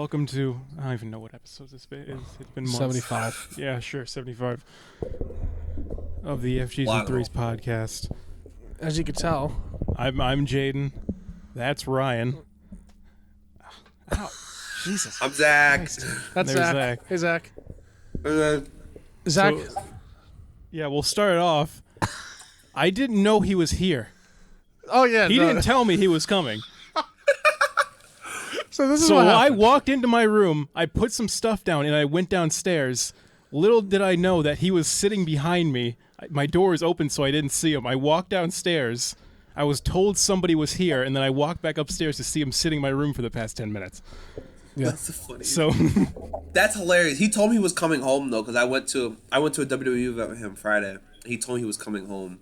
welcome to, I don't even know what episode this is. It's been months. 75. Yeah, sure, 75 of the FGs and Threes podcast. As you can tell, I'm Jaden. That's Ryan. Ow. Jesus. I'm Zach. That's There's Zach. Zach. Hey, Zach. Zach. So, Yeah, we'll start it off. I didn't know he was here. oh, yeah. He didn't tell me he was coming. So this is So what I happened. walked into my room, I put some stuff down, and I went downstairs. Little did I know that he was sitting behind me. My door was open, so I didn't see him. I walked downstairs. I was told somebody was here, and then I walked back upstairs to see him sitting in my room for the past 10 minutes. Yeah. That's funny. So That's hilarious. He told me he was coming home though, because I went to a WWE event with him Friday. He told me he was coming home,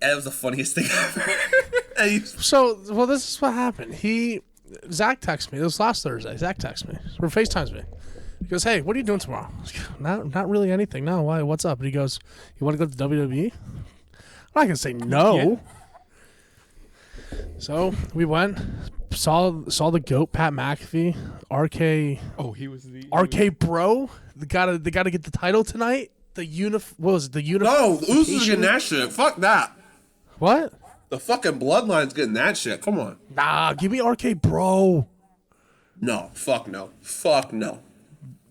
and it was the funniest thing ever. So, well, this is what happened. Zach texted me. It was last Thursday. Zach texted me. Or FaceTimes me. He goes, hey, what are you doing tomorrow? I was like, not really anything. No, why? What's up? And he goes, you want to go to WWE? I'm not going to say no. Yeah. So, we went, saw the GOAT, Pat McAfee, RK. oh, he was the RK Bro. They gotta get the title tonight. The what was it? The No, the Usos getting that shit. Fuck that. What? The fucking Bloodline's getting that shit. Come on. Nah, give me RK Bro. No. Fuck no. Fuck no.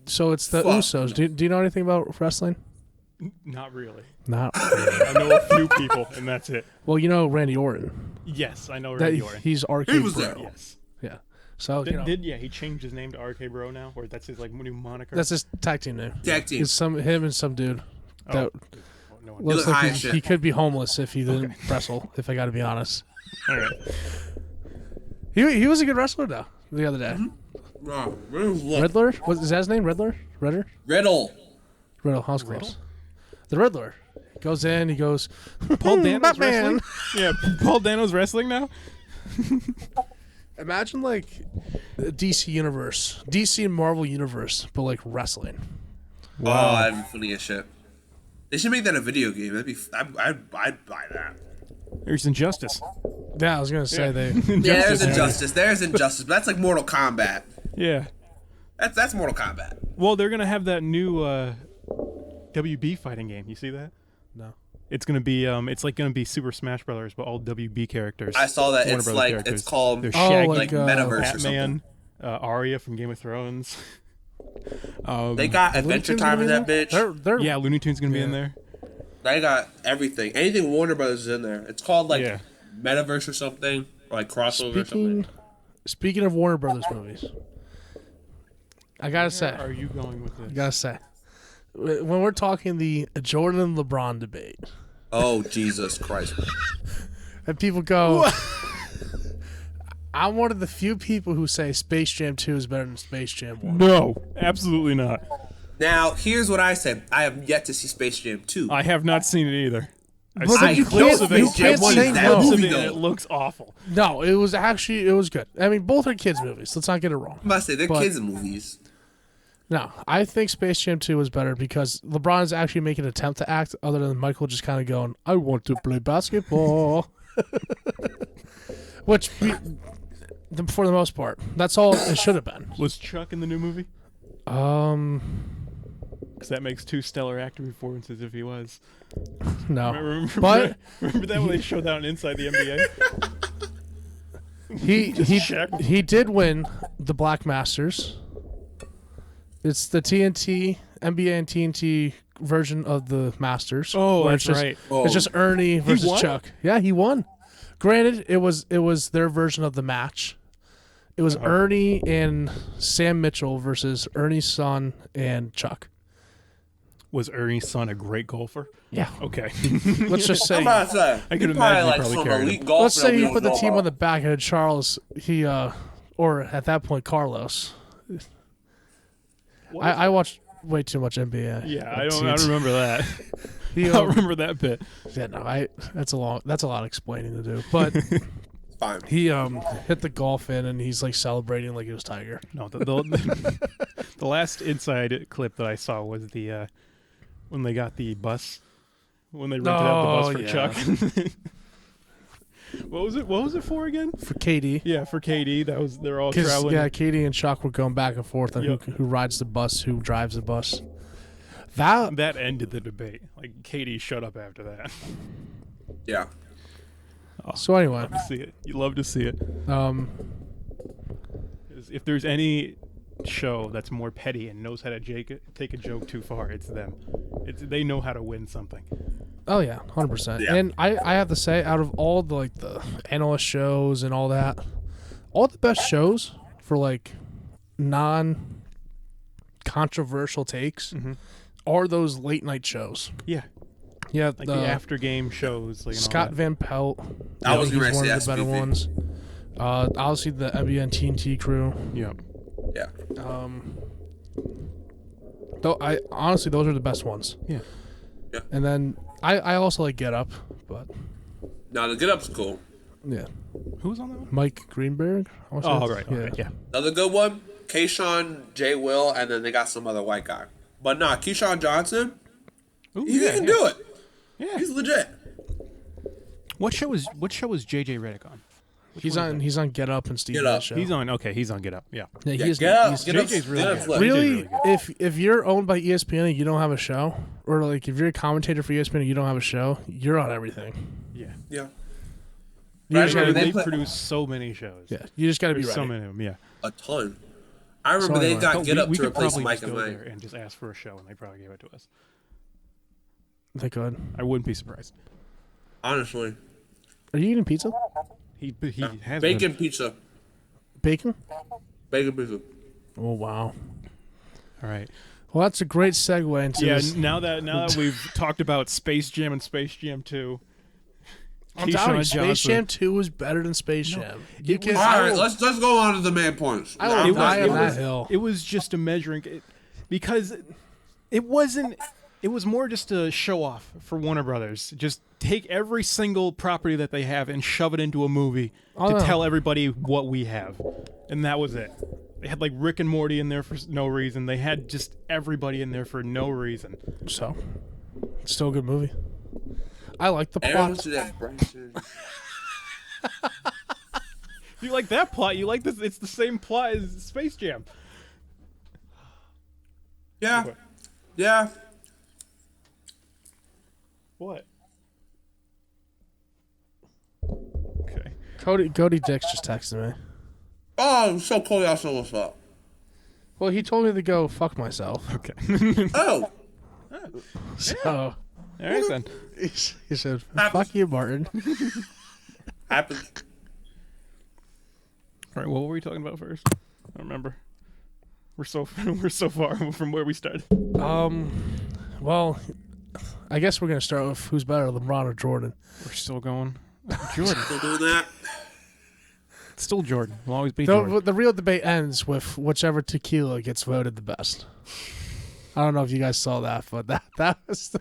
So it's the Fuck Usos. no. Do you know anything about wrestling? Not really. Not. I know a few people, and that's it. Well, you know Randy Orton. Yes, I know Randy Orton. He's RK He was Bro. there. Yes. Yeah. So He changed his name to RK Bro now, or that's his new moniker. that's his tag team name. Tag team. It's him and some dude that No one. look looks high like as shit. he could be homeless if he didn't wrestle. If I got to be honest, All right. he was a good wrestler though. The other day, No, look. Riddler is that his name? Riddler. Riddle. Riddle. House close. The Riddler goes in. He goes. Paul Dano's Batman. wrestling? Yeah, Paul Dano's wrestling now? Imagine like the DC universe, DC and Marvel universe, but like wrestling. Wow. Oh, that'd be funny as shit. They should make that a video game. I'd buy that. There's Injustice. Yeah, I was gonna say they. Yeah, there's Injustice. There's Injustice, but that's like Mortal Kombat. Yeah. That's Mortal Kombat. Well, they're going to have that new WB fighting game. You see that? No. It's going to be it's like going to be Super Smash Brothers, but all WB characters. I saw that. Warner It's Brothers like characters. it's called There's Oh, Shaggy, like, Metaverse or something. Batman, Arya from Game of Thrones. They got Adventure Time in that bitch. They're Yeah, Looney Tunes going to be in there. They got everything. Anything Warner Brothers is in there. It's called like Yeah. Metaverse or something, or like crossover or something. Speaking of Warner Brothers movies, I gotta say, Where are you going with this? gotta say, when we're talking the Jordan and LeBron debate, Oh Jesus Christ! and people go, I'm one of the few people who say Space Jam 2 is better than Space Jam 1. No, absolutely not. Now here's what I said. I have yet to see Space Jam 2. I have not seen it either. I've But seen you clips can't- of you it. can't I've seen say clips no. of Movie, it, and though. it looks awful. No, it was good. I mean, both are kids' movies. Let's not get it wrong. I must say they're But- kids' movies. No, I think Space Jam 2 is better because LeBron is actually making an attempt to act other than Michael just kind of going, I want to play basketball. Which, for the most part, that's all it should have been. Was Chuck in the new movie? Because that makes two stellar acting performances if he was. No. Remember that when they showed that on Inside the NBA? checked. He did win the Black Masters. It's the NBA and TNT version of the Masters. Oh, where that's it's just, right. It's just Ernie versus won? Chuck. Yeah, he won. Granted, it was their version of the match. It was Ernie and Sam Mitchell versus Ernie's son and Chuck. Was Ernie's son a great golfer? Yeah. Okay. Let's just say. I'm about to say. I could he imagine probably he like probably some carried elite him. golfer. Let's say that we you don't put the know team about. on the back and Charles, or at that point Carlos. I watched way too much NBA. Yeah, I don't remember that. He, I don't remember that bit. Yeah, no, that's a lot of explaining to do. But Fine. he hit the golf in and he's like celebrating like he was Tiger. No, the last Inside clip that I saw was the when they got the bus, when they rented out the bus for yeah. Chuck. What was it? What was it for again? for KD. Yeah, for KD. They're all 'Cause, traveling. yeah, Katie and Chuck were going back and forth on who rides the bus, who drives the bus. That ended the debate. Like KD shut up after that. Yeah. so anyway, Love to see it. You love to see it. 'Cause if there's any show that's more petty and knows how to take a joke too far, it's them. They know how to win something. oh yeah, 100%. Yeah. And I have to say, out of all the like the analyst shows and all that, all the best shows for like non-controversial takes are those late night shows. Yeah, Yeah, like the after game shows. Like, and all Scott that. Van Pelt. I was he's gonna one say of the better SVP. ones. Obviously the NBA and TNT crew. Yeah. Yeah. Though I honestly, those are the best ones. Yeah. And then I also like Get Up, but No, the Get Up's cool. yeah, Who's on that one? Mike Greenberg. I wanna say Oh, that's- right. Okay, yeah. Another good one, Keyshawn, Jay Will, and then they got some other white guy. But nah, Keyshawn Johnson, Ooh, he yeah, can yeah. do it. Yeah. He's legit. What show was JJ Redick on? He's on Get Up and Steve Get Up. Nash show. He's on. Okay, he's on Get Up. Yeah. Yeah, Yeah, he is- Get Up. he's- Get Up's JJ's really Get Up's good. lit. Really? Really, if you're owned by ESPN and you don't have a show, or like if you're a commentator for ESPN and you don't have a show, you're on everything. Yeah. Yeah. You Right, just remember gotta, they They put- produce so many shows. yeah, you just got to be There's ready. so many of them. Yeah. A ton. I remember So they anyway. got Get Up we to could replace probably Mike just and go Mike. there and just ask for a show, and they probably give it to us. They could. I wouldn't be surprised. Honestly. Are you eating pizza? He has Bacon pizza. Bacon? Bacon pizza. Oh wow. Been. All right. Well, that's a great segue into Yeah. this. Now that we've talked about Space Jam and Space Jam 2, I'm telling you, Keyshawn Space Johnson. Jam 2 was better than Space Jam. You can. All right, let's go on to the main points. I will I'm die done. on that hill. It was just a measuring because it wasn't. It was more just a show off for Warner Brothers. Just take every single property that they have and shove it into a movie Oh, to no. tell everybody what we have, and that was it. They had like Rick and Morty in there for no reason. They had just everybody in there for no reason. So, it's still a good movie. I like the Everyone plot. see that Bryson. You like that plot? You like this? It's the same plot as Space Jam. Yeah. Yeah. What? Okay. Cody Dix just texted me. Oh, so Cody also what's up. Well, he told me to go fuck myself. Okay. Oh. So All right then. he said, Happens. "Fuck you, Martin." Happens. All right. What were we talking about first? I don't remember. We're so far from where we started. Well, I guess we're gonna start with who's better, LeBron or Jordan. We're still going. Jordan. Still doing that. It's still Jordan. Will always be Jordan. The real debate ends with whichever tequila gets voted the best. I don't know if you guys saw that, but that was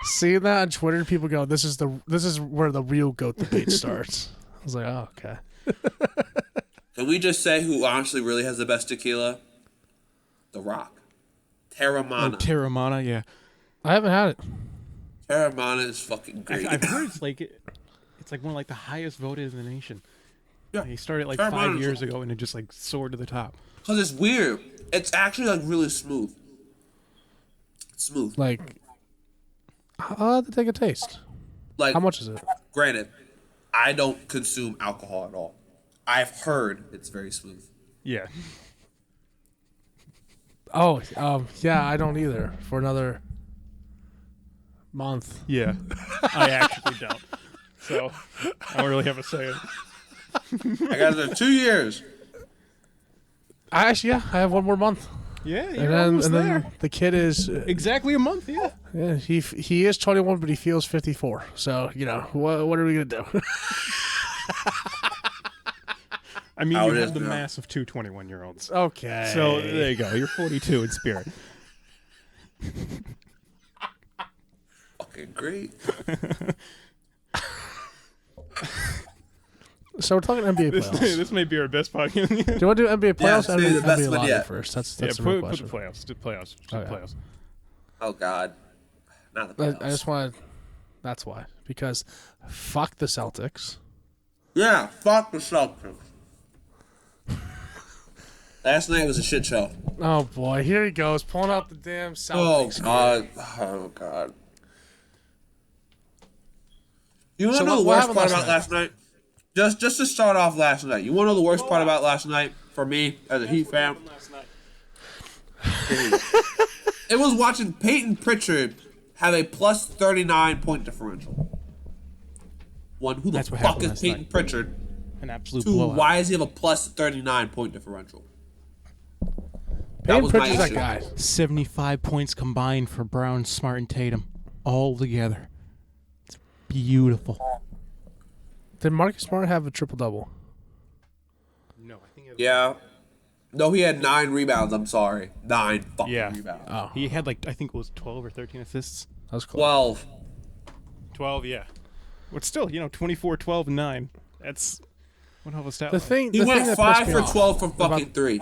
seeing that on Twitter. People go, "This is where the real goat debate starts." I was like, "Oh, okay." Can we just say who honestly really has the best tequila? The Rock. Terramana. Terramana, yeah. I haven't had it. Terramana is fucking great. I've heard it's like one of like the highest voted in the nation. Yeah. He started like Terramana's 5 years ago and it just like soared to the top. Because it's weird. It's actually like really smooth. It's smooth. Like, I'll have to take a taste. Like, How much is it? granted, I don't consume alcohol at all. I've heard it's very smooth. Yeah. Oh, yeah, I don't either. For another month. Yeah. I actually don't. So I don't really have a say. I got it in 2 years. I have one more month. Yeah, you're And then, almost and there. then the kid is, Exactly a month, yeah. yeah, he is 21, but he feels 54. So, what are we going to do? I mean, How you it have is the now. mass of 221-year-olds. Okay. So there you go. You're 42 in spirit. Fucking great. So we're talking NBA playoffs. This may be our best podcast. Do you want to do NBA playoffs Yeah, or say the best NBA one lottery yet. first? That's Yeah, the real put the question. playoffs. Do playoffs. Do Okay. playoffs. Oh, God. Not the I playoffs. just want That's why. Because fuck the Celtics. Yeah, fuck the Celtics. Last night was a shit show. Oh boy, here he goes, pulling out the damn Oh Celtics. god. Oh god. You want to So know the what worst happened part last about last night? Just to start off last night. You want to know the worst part about last night for me as a Heat fan? It was watching Peyton Pritchard have a plus 39 point differential. One, who the That's what fuck happened is last Peyton night. Pritchard? An absolute Two, blowout. why does he have a plus 39 point differential? That Peyton was my Pritchard's that issue. guy. 75 points combined for Brown, Smart, and Tatum. All together. It's beautiful. Did Marcus Smart have a triple-double? No, I think Yeah. No, he had 9 rebounds. I'm sorry. 9 fucking Yeah. rebounds. Oh, he had I think it was 12 or 13 assists. that was cool. 12. 12, yeah. But still, 24, 12, and 9. That's one hell of a stat The line. thing, He the went thing that 5 pissed me for off 12 from about- fucking 3.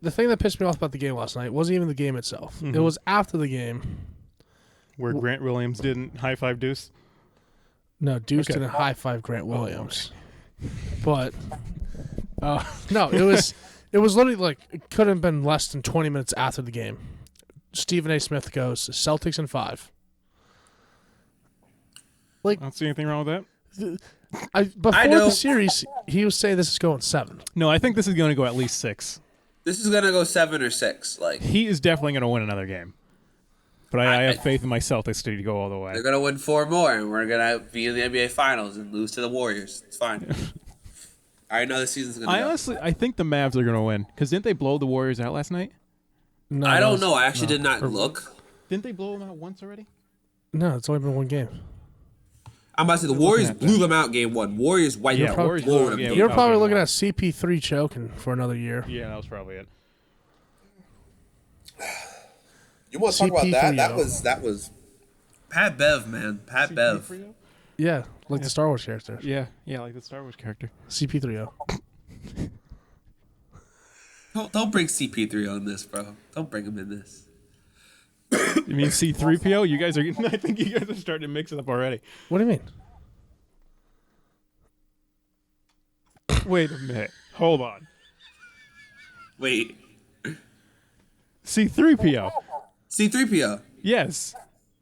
The thing that pissed me off about the game last night wasn't even the game itself. It was after the game. Where Grant Williams didn't high-five Deuce. No, Deuce Okay. didn't high-five Grant Williams. But, no, it was literally it couldn't have been less than 20 minutes after the game. Stephen A. Smith goes, Celtics in 5. I don't see anything wrong with that. Before know. the series, he was saying this is going 7. No, I think this is going to go at least 6. This is going to go 7 or 6. Like, He is definitely going to win another game. But I I- have faith in my Celtics to go all the way. they're going to win 4 more, and we're going to be in the NBA Finals and lose to the Warriors. It's fine. I already know the season's going to go. I think the Mavs are going to win. Because didn't they blow the Warriors out last night? No, I it don't was- know. I actually did not look. Didn't they blow them out once already? No, it's only been one game. I'm about to say the Warriors at that. blew them out game 1. Warriors wiped Yeah, them. Warriors Blew blew- them. yeah, You're Okay, probably looking wow. at CP3 choking for another year. Yeah, that was probably it. You want to talk about that? That was Pat Bev, man. Pat Bev. Yeah, like the Star Wars character. Yeah, like the Star Wars character. CP3O. Don't bring CP3 on this, bro. Don't bring him in this. You mean C3PO? You guys are. I think you guys are starting to mix it up already. What do you mean? Wait a minute. Hold on. Wait. C3PO. C3PO. Yes.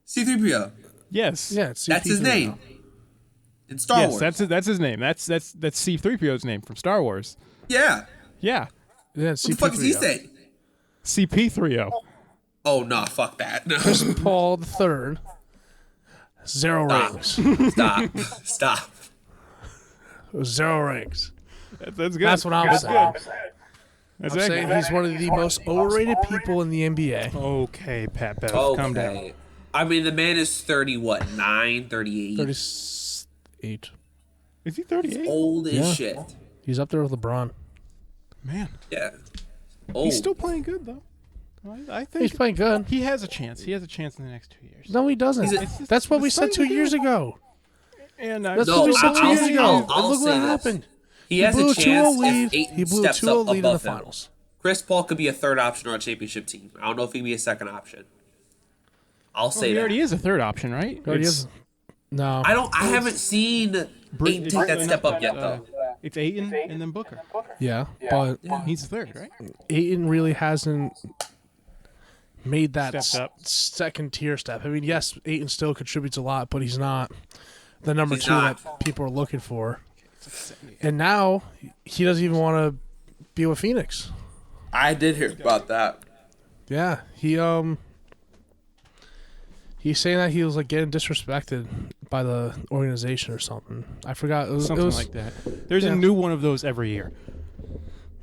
C3PO. Yes. Yeah, it's CP3O. That's his name. In Star Yes, Wars. that's his name. That's C3PO's name from Star Wars. Yeah. Yeah. Yeah, it's What the fuck is he CP3O. saying? CP3O. Oh, nah, fuck that. No. Chris Paul III. 0 rings. Stop. Stop. 0 rings. That's good. That's what I'm That's saying. good. That's I'm saying he's one of the most overrated people in the NBA. Okay, Pat Bev. Calm down. Okay. I mean, the man is 30, what, 9, 38? 38. Is he 38? Old as Yeah. shit. He's up there with LeBron. Man, Yeah. Old. he's still playing good though. I think He's playing good. he has a chance. He has a chance in the next 2 years. No, he doesn't. He's a- That's what the we said Suns 2 years ago. And That's No, what we said 2 I'll years say- ago. I'll And look say what this. happened. He has blew a a 2-0 chance lead. if Ayton He blew a steps 2-0 up lead in the above him. finals. Chris Paul could be a third option or a championship team. I don't know if he can be a second option. I'll say he that. already is a third option, right? Already It's- is. No. I haven't seen Ayton take that step up yet, though. It's Ayton and then Booker. Yeah, but He's third, right? Ayton really hasn't made that Stepped up. second tier step. I mean, yes, Ayton still contributes a lot, but he's not the number He's 2 not. that people are looking for. And now he doesn't even want to be with Phoenix. I did hear about that. Yeah, he's saying that he was like getting disrespected by the organization or something. I forgot. It was, Something like that. There's a new one of those every year.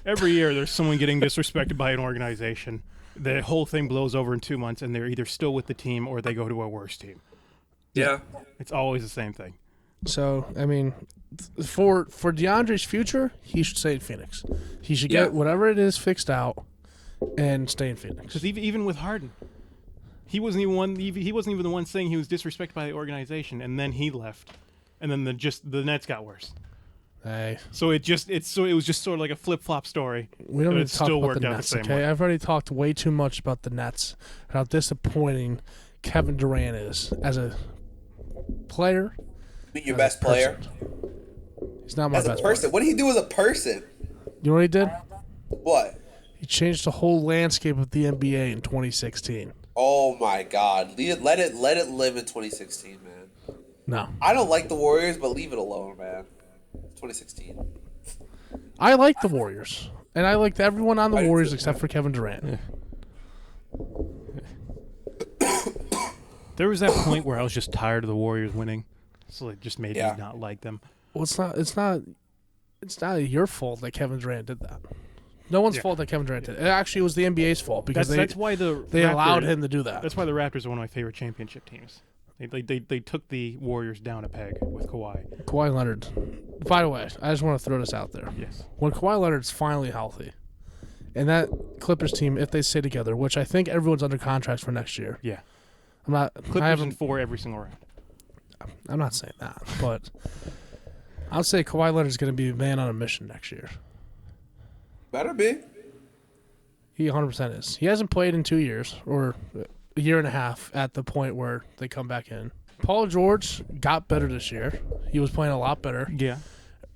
Every year, there's someone getting disrespected by an organization. The whole thing blows over in 2 months, and they're either still with the team or they go to a worse team. Yeah. It's always the same thing. So I mean, for DeAndre's future, he should stay in Phoenix. He should Yeah. get whatever it is fixed out and stay in Phoenix. Because even with Harden, he wasn't even one. He wasn't even the one saying he was disrespected by the organization, and then he left, and then the Nets got worse. Hey, So it was just sort of like a flip flop story. we don't But need it to talk still about worked the out the Nets. same Okay, way. I've already talked way too much about the Nets and how disappointing Kevin Durant is as a player. Your as a best player. person. He's not my As a best person. player. What did he do as a person? You know what he did? What? He changed the whole landscape of the NBA in 2016. Oh my God! Let it live in 2016, man. No. I don't like the Warriors, but leave it alone, man. 2016. I like the Warriors. And I liked everyone on the I do Warriors too. except for Kevin Durant. Yeah. There was that point where I was just tired of the Warriors winning, so it just made me not like them. Well, it's not your fault that Kevin Durant did that. No one's fault that Kevin Durant did. It actually was the NBA's fault because That's why they allowed him to do that. That's why the Raptors are one of my favorite championship teams. They took the Warriors down a peg with Kawhi. Kawhi Leonard. By the way, I just want to throw this out there. Yes. When Kawhi Leonard's finally healthy, and that Clippers team, if they stay together, which I think everyone's under contract for next year. Yeah. I Clippers in 4 every single round. I'm not saying that, but I'll say Kawhi Leonard's going to be a man on a mission next year. Better be. He 100% is. He hasn't played in 2 years or a year and a half at the point where they come back in. Paul George got better this year. He was playing a lot better. Yeah.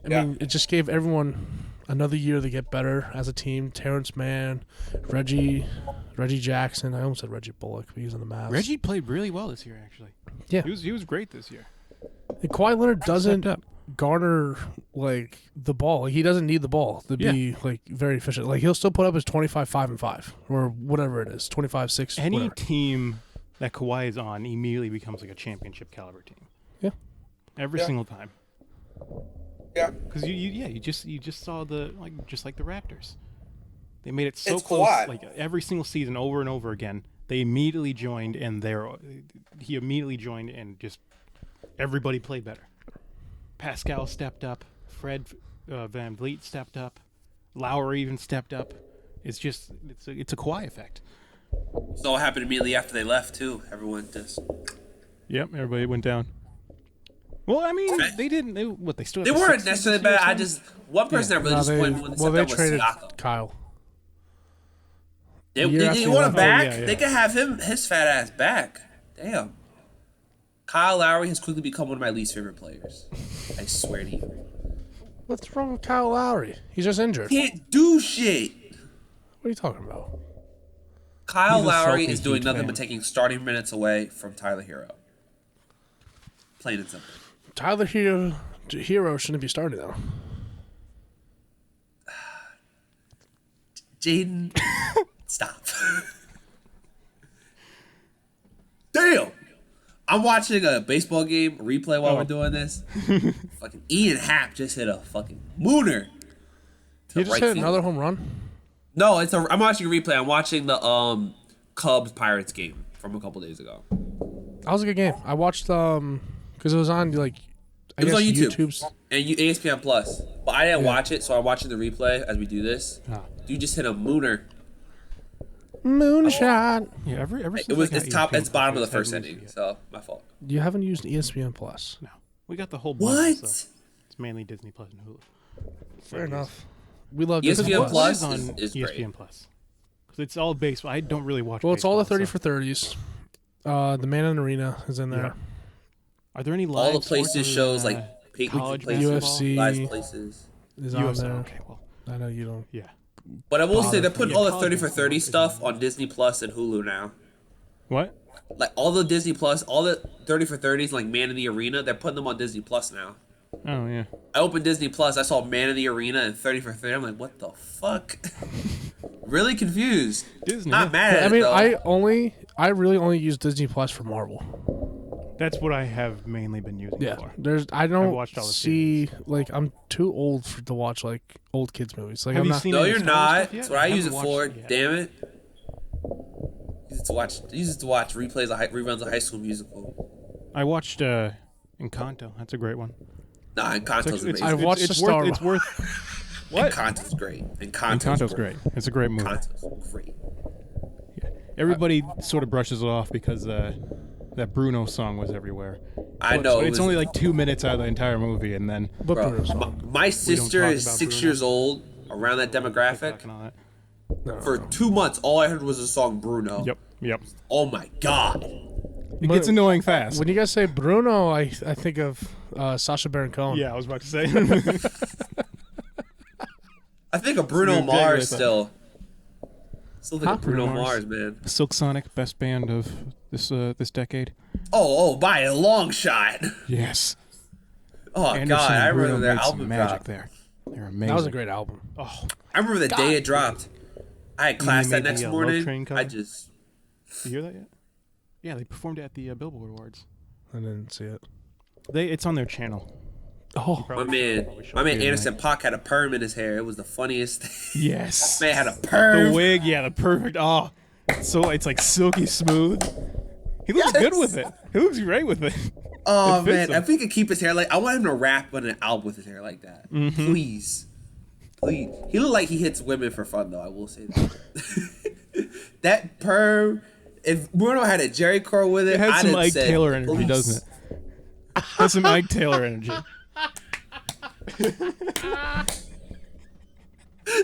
I mean, it just gave everyone another year to get better as a team. Terrence Mann, Reggie Jackson. I almost said Reggie Bullock, but he's in the Mavs. Reggie played really well this year, actually. Yeah. He was great this year. And Kawhi Leonard doesn't garner like the ball. Like, he doesn't need the ball to be like very efficient. Like, he'll still put up his 25, 5, and 5 or whatever it is, 25, 6. Any whatever. team that Kawhi is on immediately becomes like a championship caliber team. Yeah. Every single time. Yeah. Because you just saw just like the Raptors. They made it so It's close, Kawhi. like every single season, over and over again. They immediately joined, and he immediately joined, and just everybody played better. Pascal stepped up. Fred Van Vliet stepped up. Lowry even stepped up. It's a Kawhi effect. So what happened immediately after they left too? Everyone just. Yep, everybody went down. Well, I mean, they didn't. They still. They weren't necessarily bad. One person that really disappointed me when they stepped they up was traded Siakam. Kyle. They year after want he him left. back. Oh, yeah. They could have his fat ass back. Damn. Kyle Lowry has quickly become one of my least favorite players. I swear to you. What's wrong with Kyle Lowry? He's just injured. Can't do shit. What are you talking about? Kyle He's a Lowry salty is doing Heat nothing fan. but taking starting minutes away from Tyler Hero. Plain and simple. Tyler Hero shouldn't be starting though. Jaden, stop. Damn. I'm watching a baseball game replay while we're doing this. Fucking Ian Happ just hit a fucking mooner. He just hit another home run. No, I'm watching a replay. I'm watching the Cubs Pirates game from a couple days ago. That was a good game. I watched because it was on It was on YouTube YouTube's. and ESPN Plus. But I didn't watch it, so I'm watching the replay as we do this. Dude just hit a mooner. Moonshot. Yeah, It's bottom of the first inning, so my fault. You haven't used ESPN Plus. No, we got the whole bundle, What? so it's mainly Disney Plus and Hulu. Fair enough. We love ESPN Disney Plus on is ESPN great. Plus because it's all baseball. I don't really watch. Well, it's all the baseball, 30 for 30s. The Man in the Arena is in there. Yeah. Are there any live All the places sports shows other like than, college college UFC. live places. Is on UFC? there. Okay, well, I know you don't. yeah. But I will say they're putting all the college 30 for baseball 30 is stuff on Disney Plus and Hulu now. What? Like all the Disney Plus, all the 30 for 30s, like Man in the Arena, they're putting them on Disney Plus now. Oh yeah. I opened Disney Plus, I saw Man in the Arena and 30 for 30. I'm like, what the fuck? Really confused. Disney. Not mad at I it, mean, though. I really only use Disney Plus for Marvel. That's what I have mainly been using Yeah, for. I don't watched all the see like I'm too old to watch like old kids movies. Like Have I'm you not. seen No, any you're Star Wars not. stuff yet? That's what I use it haven't for. watched yet. Damn it. Use it to watch replays of reruns of High School Musical. I watched Encanto. That's a great one. Nah, Encanto's amazing. I watched it's the Star worth. It's worth. What? Encanto's great. Encanto's great. It's a great movie. Encanto's great. Everybody sort of brushes it off because that Bruno song was everywhere. I But know. it's only like 2 minutes out of the entire movie, and then But Bro, Bruno's my sister talk is about 6 Bruno. years old, around that demographic. fucking all that. For 2 months, all I heard was the song Bruno. Yep. Oh my god. It gets annoying fast. When you guys say Bruno, I think of Sacha Baron Cohen. Yeah, I was about to say. I think of Bruno Exactly Mars like still. Still think of Bruno Bruno Mars, man. Silk Sonic, best band of this decade. Oh, by a long shot. Yes. Oh Anderson God, I and Bruno remember their made some album magic drop. there. They're amazing. That was a great album. Oh, I remember the day it dropped. I had class that made next the, Love morning. Train cover? I just you hear that yet? Yeah, they performed at the Billboard Awards. I didn't see it. It's on their channel. Oh, my man Anderson .Paak had a perm in his hair. It was the funniest thing. Yes. Man had a perm. The wig, yeah, the perfect. Oh, so it's like silky smooth. He looks good with it. He looks great with it. Oh It fits man, him. if he could keep his hair like, I want him to rap on an album with his hair like that. Mm-hmm. Please. He look like he hits women for fun though. I will say that. That perm. If Bruno had a Jerry curl with it, It has I'd some have Ike said, Taylor energy, please. doesn't it? Has some Ike Taylor energy.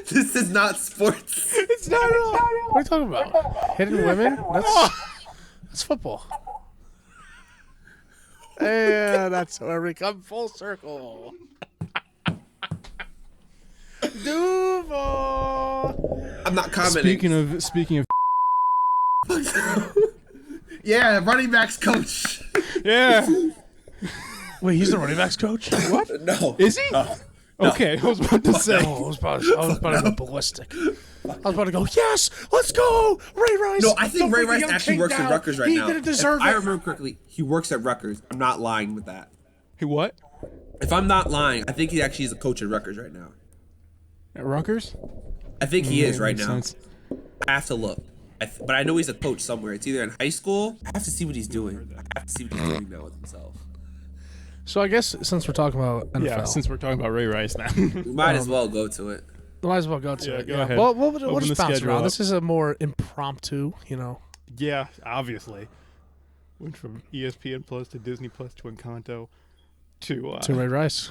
This is not sports. It's not at all. what are you talking about? Hitting women? That's football. Yeah, that's where we come full circle. Duval. I'm not commenting. Speaking of, Yeah, running backs coach. yeah. Wait, he's the running backs coach? What? No. Is he? Okay, I was about to say. Oh, I was about to go ballistic. I was about to go, yes, let's go, Ray Rice. No, I think Don't Ray bring the Rice young actually king works at down. Rutgers right he now. He didn't deserve If I it. remember correctly, he works at Rutgers. I'm not lying with that. Hey, what? If I'm not lying, I think he actually is a coach at Rutgers right now. At Rutgers? I think he is right Makes now. sense. I have to look. But I know he's a coach somewhere. It's either in high school. I have to see what he's doing. I have to see what he's doing now with himself. So I guess since we're talking about NFL, Yeah, since we're talking about Ray Rice now. We might as well go to it. we might as well go to Yeah, it. go ahead. Well, we'll Open just the bounce schedule around. up. This is a more impromptu, you know. Yeah, obviously. Went from ESPN Plus to Disney Plus to Encanto to To Ray Rice.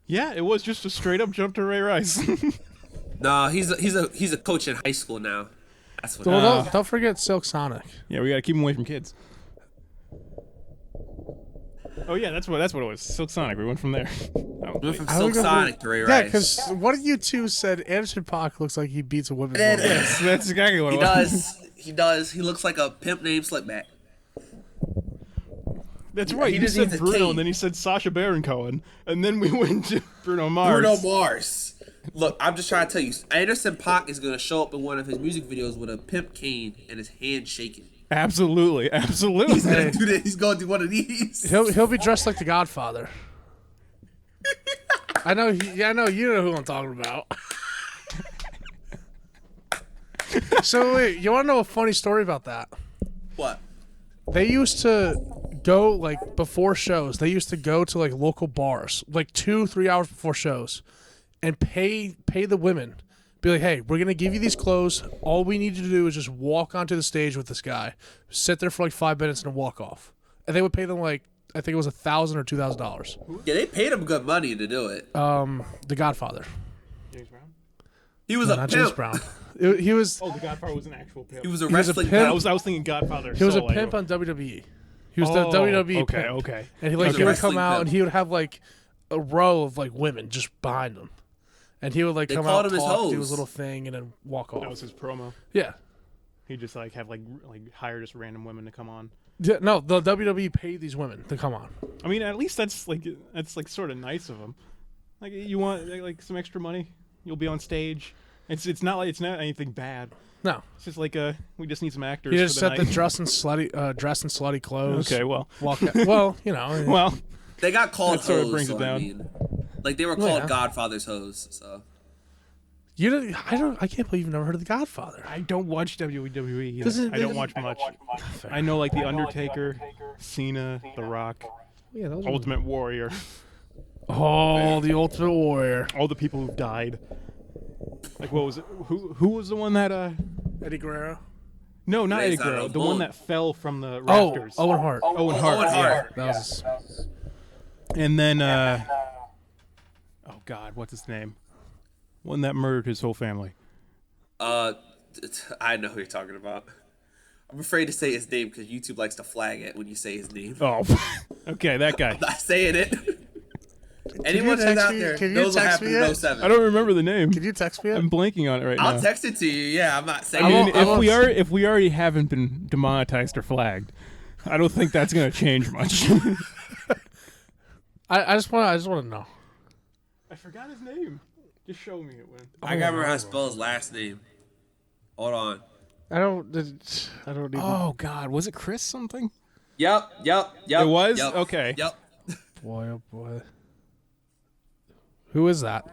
yeah, it was just a straight up jump to Ray Rice. No, he's a coach in high school now. That's what. Well, don't forget Silk Sonic. Yeah, we gotta keep him away from kids. Oh yeah, that's what it was. Silk Sonic. We went from there. Oh, Went from I Silk would go Sonic to Ray Yeah, Rice. because one of you two said Anderson .Paak looks like he beats a woman. It woman. is. that's exactly what He it was. does. He does. He looks like a pimp named Slipback. That's right. He You just said needs a Bruno, cane. and then you said Sacha Baron Cohen, and then we went to Bruno Mars. Bruno Mars. Look, I'm just trying to tell you. Anderson .Paak is gonna show up in one of his music videos with a pimp cane and his hand shaking. Absolutely, absolutely. He's gonna do that. He's gonna do one of these. He'll be dressed like the Godfather. I know. I know. You know who I'm talking about. So wait, you want to know a funny story about that? What? They used to go like before shows. They used to go to like local bars, like 2-3 hours before shows, and pay the women. Be like, hey, we're gonna give you these clothes. All we need you to do is just walk onto the stage with this guy, sit there for like 5 minutes, and then walk off. And they would pay them like I think it was $1,000 or $2,000. Yeah, they paid him good money to do it. The Godfather. James Brown. He was No, a not pimp. James Brown. He was Oh, the Godfather was an actual pimp. He was a was a wrestling pimp. I was thinking Godfather. he was a Soul, pimp like- on WWE. He was the WWE okay, pimp. okay. And he like Okay. he would come Wrestling out pimp. and he would have like a row of like women just behind him, and he would like They come called out, him his talk, do hoes. his little thing, and then walk That was off. his promo. Yeah. He just like have like hire just random women to come on. Yeah, no, the WWE paid these women to come on. I mean, at least that's like sort of nice of him. Like you want like some extra money, you'll be on stage. It's not anything bad. No, It's just like we just need some actors. he just for the said night. the dress in slutty clothes. Okay, well, Walk out. Well, you know. well, They got called That sort of hoes. brings so it down. I mean, like they were called yeah. Godfather's hoes. So You didn't. I can't believe you've never heard of the Godfather. I don't watch WWE. Either. This is- I don't watch much. I know like the Undertaker, Cena, The Rock, Yeah, those are- Ultimate Warrior, Oh, the Ultimate Warrior, all the people who died. Like what was it? Who was the one that Eddie Guerrero. No, not Eddie Raised out Guerrero. of The bone. one that fell from the Oh, rafters. Owen Hart. Owen Hart. Owen Hart. That was And then oh God, what's his name? One that murdered his whole family. I know who you're talking about. I'm afraid to say his name because YouTube likes to flag it when you say his name. Oh, okay, that guy. I'm not saying it. Anyone who's text out me- there can you knows what text happened me in it? 07. I don't remember the name. Can you text me it? I'm blanking on it right now. I'll text it to you. Yeah, I'm not saying I mean, it. if we already haven't been demonetized or flagged, I don't think that's gonna change much. I just want to know. I forgot his name. Just show me it when. I gotta remember how to spell his last name. Hold on. I don't even. Oh God, was it Chris something? Yep. It was? Yep, Okay. Yep. Boy, oh boy. Who is that?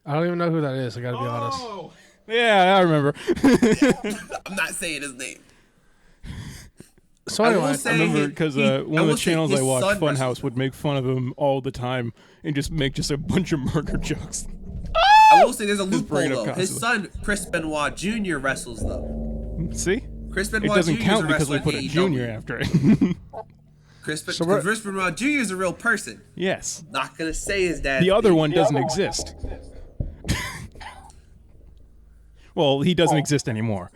I don't even know who that is. I gotta be honest. Oh, yeah, I remember. I'm not saying his name. So I will anyway, say- I remember because He- one I of the will say channels I his watched, son Funhouse, wrestles would make fun of him all the time and just make just a bunch of murder jokes. I will say there's a loophole bring it up though. His constantly. son, Chris Benoit Jr. wrestles though. See? Chris It Benoit doesn't Jr. count is a because we wrestler put a in junior AEW. after it. Chris Benoit Jr. is a real person. Yes. Not gonna say his dad. The other one doesn't exist. Well, he doesn't exist anymore.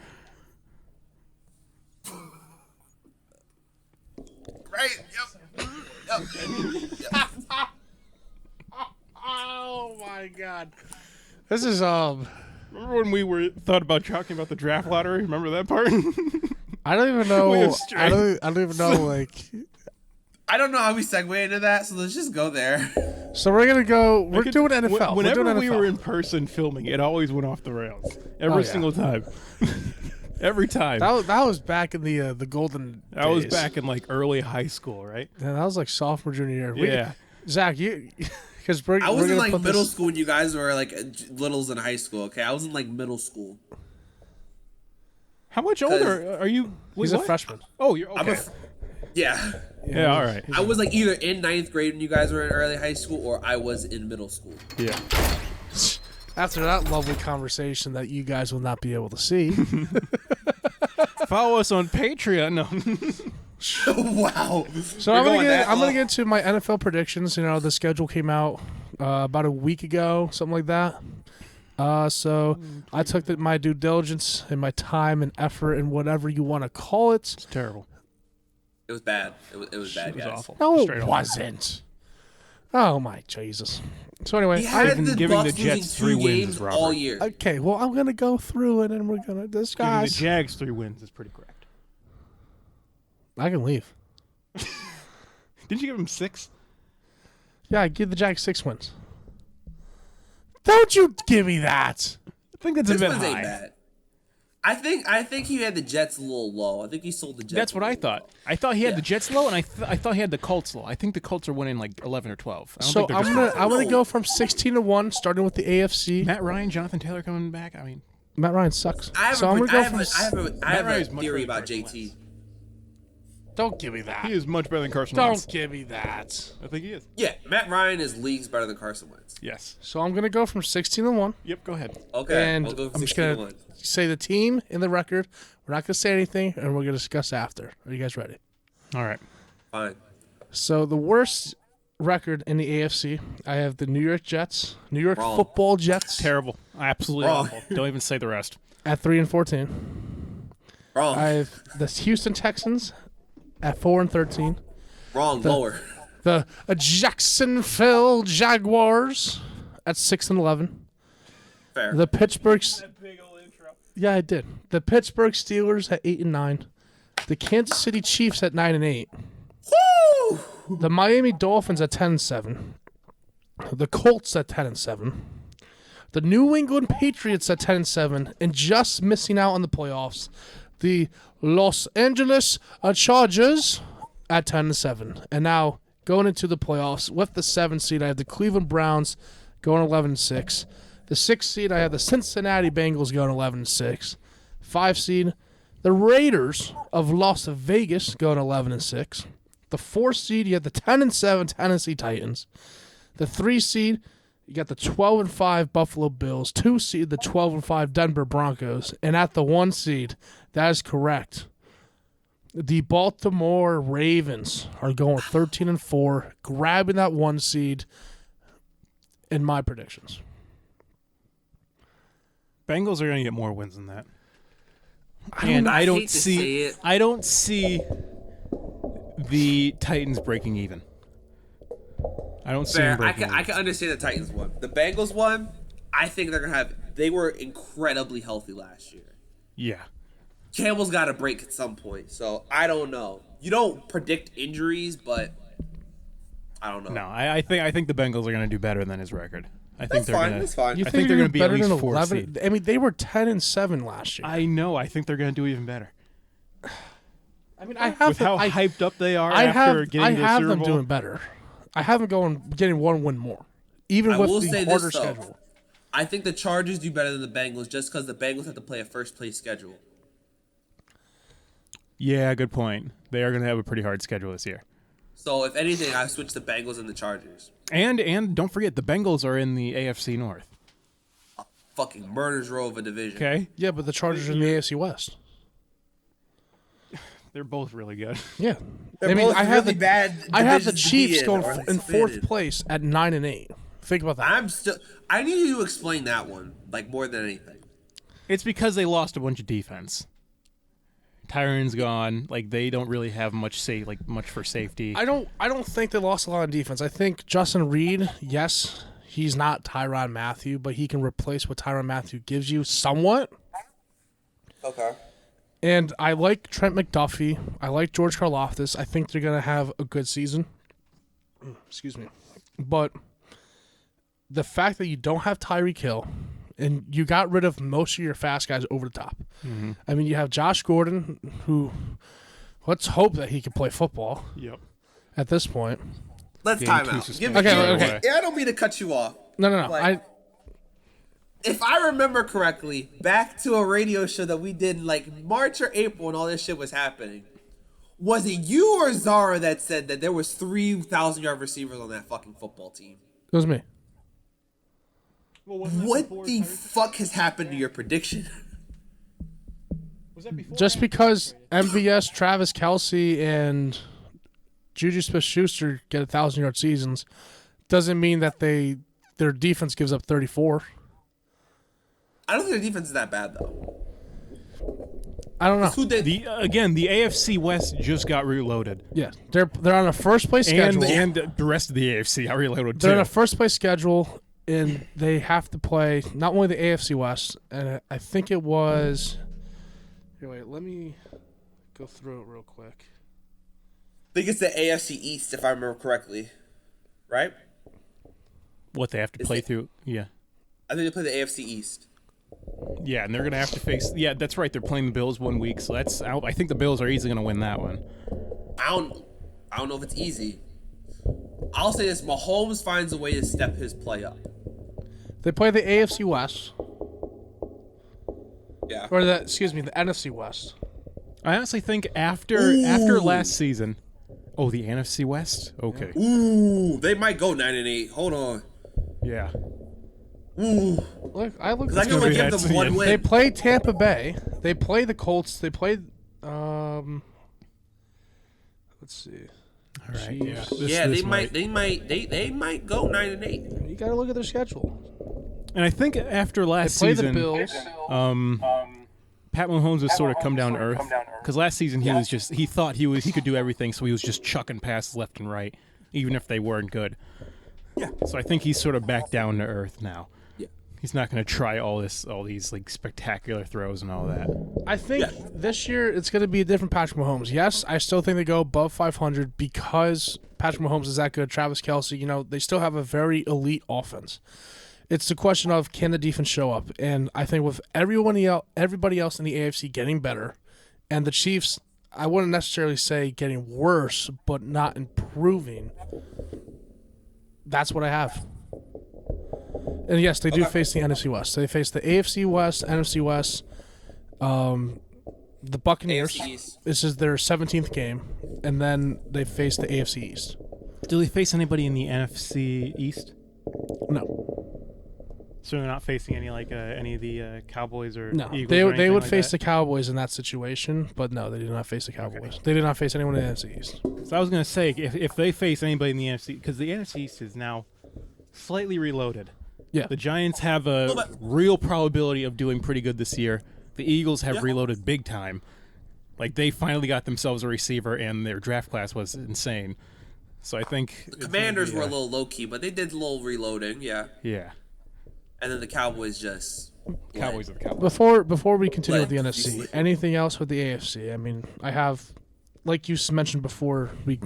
Right? Yep. oh my god, this is Remember when we thought about talking about the draft lottery? Remember that part? I don't even know. We have I straight- don't even know. Like, I don't know how we segue into that, so let's just go there. so we're gonna go. We're Could- doing NFL. Whenever we're doing we NFL. were in person filming, it always went off the rails. Every Oh, yeah. single time. Every time. that was back in the golden. That was days. back in like early high school, right? Yeah, that was like sophomore junior year. Yeah. Zach, you because we're I was we're in gonna like put middle this, school when you guys were like littles in high school. Okay, I was in like middle school. How much older are you? Wait, He's a what? freshman. Oh, you're I'm okay. Yeah. Yeah, all right. I was like either in ninth grade when you guys were in early high school, or I was in middle school. Yeah. After that lovely conversation that you guys will not be able to see. Follow us on Patreon. No. Wow. So We're I'm going gonna that get low. into my NFL predictions. You know, the schedule came out about a week ago, something like that. So I took my due diligence and my time and effort and whatever you want to call it. It's terrible. It was bad. It was bad, It was guys. awful. No, Straight it up. wasn't. Oh my Jesus. So anyway, He had Even the giving Bucks the Jets losing 3 two wins games is Robert. all year. okay. Well, I'm gonna go through it and we're gonna Giving the discuss. Jags 3 wins is pretty correct. I can leave. Didn't you give him 6? Yeah, I give the Jags 6 wins. Don't you give me that. I think that's This a bit one's ain't high. bad. I think he had the Jets a little low. I think he sold the Jets. That's a what I little thought. I thought he had Yeah. the Jets low, and I thought he had the Colts low. I think the Colts are winning like 11 or 12. I don't So think they're just I'm gonna go from 16-1, starting with the AFC. Matt Ryan, Jonathan Taylor coming back. I mean, Matt Ryan sucks. I have so a, I'm pre- gonna I go have from. a, I have Ryan's a much theory better about than Carson JT. Don't give me that. he is much better than Carson Don't Wentz. give me that. I think he is. Yeah, Matt Ryan is leagues better than Carson Wentz. Yes. So I'm gonna go from 16-1, Yep. Go ahead. Okay, and we'll go I'm just 16-1. gonna say the team and the record. We're not gonna say anything, and we're gonna discuss after. Are you guys ready? All right. Fine. So the worst record in the AFC, I have the New York Jets, New York Wrong. Football Jets, Terrible. Absolutely Wrong. awful. Don't even say the rest. at 3-14. Wrong. I have the Houston Texans at 4-13. Wrong. Lower. The Jacksonville Jaguars at 6-11. Fair. The Pittsburgh. Big old intro. Yeah, I did. The Pittsburgh Steelers at 8-9. The Kansas City Chiefs at 9-8. Woo! The Miami Dolphins at 10-7. The Colts at 10-7. The New England Patriots at 10-7, and just missing out on the playoffs. The Los Angeles Chargers at 10-7. And now going into the playoffs with the 7th seed, I have the Cleveland Browns going 11-6. The 6th seed, I have the Cincinnati Bengals going 11-6. 5 seed, the Raiders of Las Vegas going 11-6. The 4th seed, you have the 10-7 Tennessee Titans. The 3 seed, you got the 12-5 Buffalo Bills. 2 seed, the 12-5 Denver Broncos. And at the 1 seed, that is correct. The Baltimore Ravens are going 13-4, grabbing that 1 seed in my predictions. Bengals are going to get more wins than that. And I don't hate to say see. it. I don't see the Titans breaking even. I don't see them Fair. breaking I can understand the Titans one. The Bengals one, I think they're gonna have. They were incredibly healthy last year. Yeah. Campbell's got to break at some point, so I don't know. You don't predict injuries, but I don't know. No, I think the Bengals are going to do better than his record. I think That's they're fine. going to. That's fine. You I think they're going gonna to be be at better least than 4 11? I mean, they were 10-7 last year. I know. I think they're going to do even better. I mean, I have With how hyped up they are I after have, getting I to the have Super them Bowl. doing better. I have them getting one win more, even I with will the say harder this, though. schedule. I think the Chargers do better than the Bengals just because the Bengals have to play a first place schedule. Yeah, good point. They are going to have a pretty hard schedule this year. So if anything, I switch the Bengals and the Chargers. And don't forget, the Bengals are in the AFC North. Fucking murder's row of a division. Okay? Yeah, but the Chargers are in the AFC West. They're both really good. Yeah, They're I mean, both I have really the bad I have the divisions to Chiefs be going or in expanded. fourth place at 9-8. Think about that. I need you to explain that one, like more than anything. It's because they lost a bunch of defense. Tyron's gone. Like, they don't really have much for safety. I don't think they lost a lot of defense. I think Justin Reed, yes, he's not Tyrann Mathieu, but he can replace what Tyrann Mathieu gives you somewhat. Okay. And I like Trent McDuffie. I like George Karlaftis. I think they're going to have a good season. Excuse me. But the fact that you don't have Tyreek Hill and you got rid of most of your fast guys over the top. Mm-hmm. I mean, you have Josh Gordon, who let's hope that he can play football Yep. at this point. Let's Game time 2 out. suspension. Okay. Yeah, I don't mean to cut you off. No. Like, if I remember correctly, back to a radio show that we did in like March or April when all this shit was happening, was it you or Zara that said that there was 3,000-yard receivers on that fucking football team? It was me. What the fuck has happened to your prediction? Just because MVS, Travis Kelce, and Juju Smith-Schuster get 1,000-yard seasons doesn't mean that their defense gives up 34. I don't think their defense is that bad though. I don't know. Who did? The AFC West just got reloaded. Yeah, they're on a first place schedule. And the rest of the AFC got reloaded too. They're on a first place schedule, and they have to play not only the AFC West, and I think it was. Here, wait, let me go through it real quick. I think it's the AFC East, if I remember correctly. Right? What they have to play through. Yeah. I think they play the AFC East. Yeah, and they're going to have to face. Yeah, that's right. They're playing the Bills 1 week, so that's. I think the Bills are easily going to win that one. I don't know if it's easy. I'll say this: Mahomes finds a way to step his play up. They play the AFC West, Yeah. or the NFC West. I honestly think after last season. Oh, the NFC West. Okay. Ooh, they might go 9-8. Hold on. Yeah. Ooh, Look, I look. because I can only give them one They win. play Tampa Bay. They play the Colts. They play. Let's see. All right. Chiefs. Yeah. They might go 9-8. You got to look at their schedule. And I think after They last play season, the Bills. Pat Mahomes was sort of come down to earth because last season he thought he could do everything, so he was just chucking passes left and right, even if they weren't good. Yeah. So I think he's sort of back down to earth now. Yeah. He's not going to try all these like spectacular throws and all that. I think this year it's going to be a different Patrick Mahomes. Yes, I still think they go above 500 because Patrick Mahomes is that good. Travis Kelce, they still have a very elite offense. It's the question of can the defense show up? And I think with everybody else in the AFC getting better, and the Chiefs, I wouldn't necessarily say getting worse, but not improving. That's what I have. And yes, they do face the NFC West. They face the AFC West, NFC West, the Buccaneers. AFC East. This is their 17th game, and then they face the AFC East. Do they face anybody in the NFC East? No. So they're not facing any of the Cowboys or No, Eagles. they or would anything like face that? the Cowboys in that situation, but no, they did not face the Cowboys. They did not face anyone in the NFC East. So I was going to say if they face anybody in the NFC, because the NFC East is now slightly reloaded. Yeah, The Giants have a real probability of doing pretty good this year. The Eagles have reloaded big time. Like, they finally got themselves a receiver, and their draft class was insane. So I think the Commanders were a little low key, but they did a little reloading. Yeah. Yeah. And then the Cowboys just. Cowboys are the Cowboys. Before we continue with the NFC, anything else with the AFC? I mean, I have, like you mentioned before we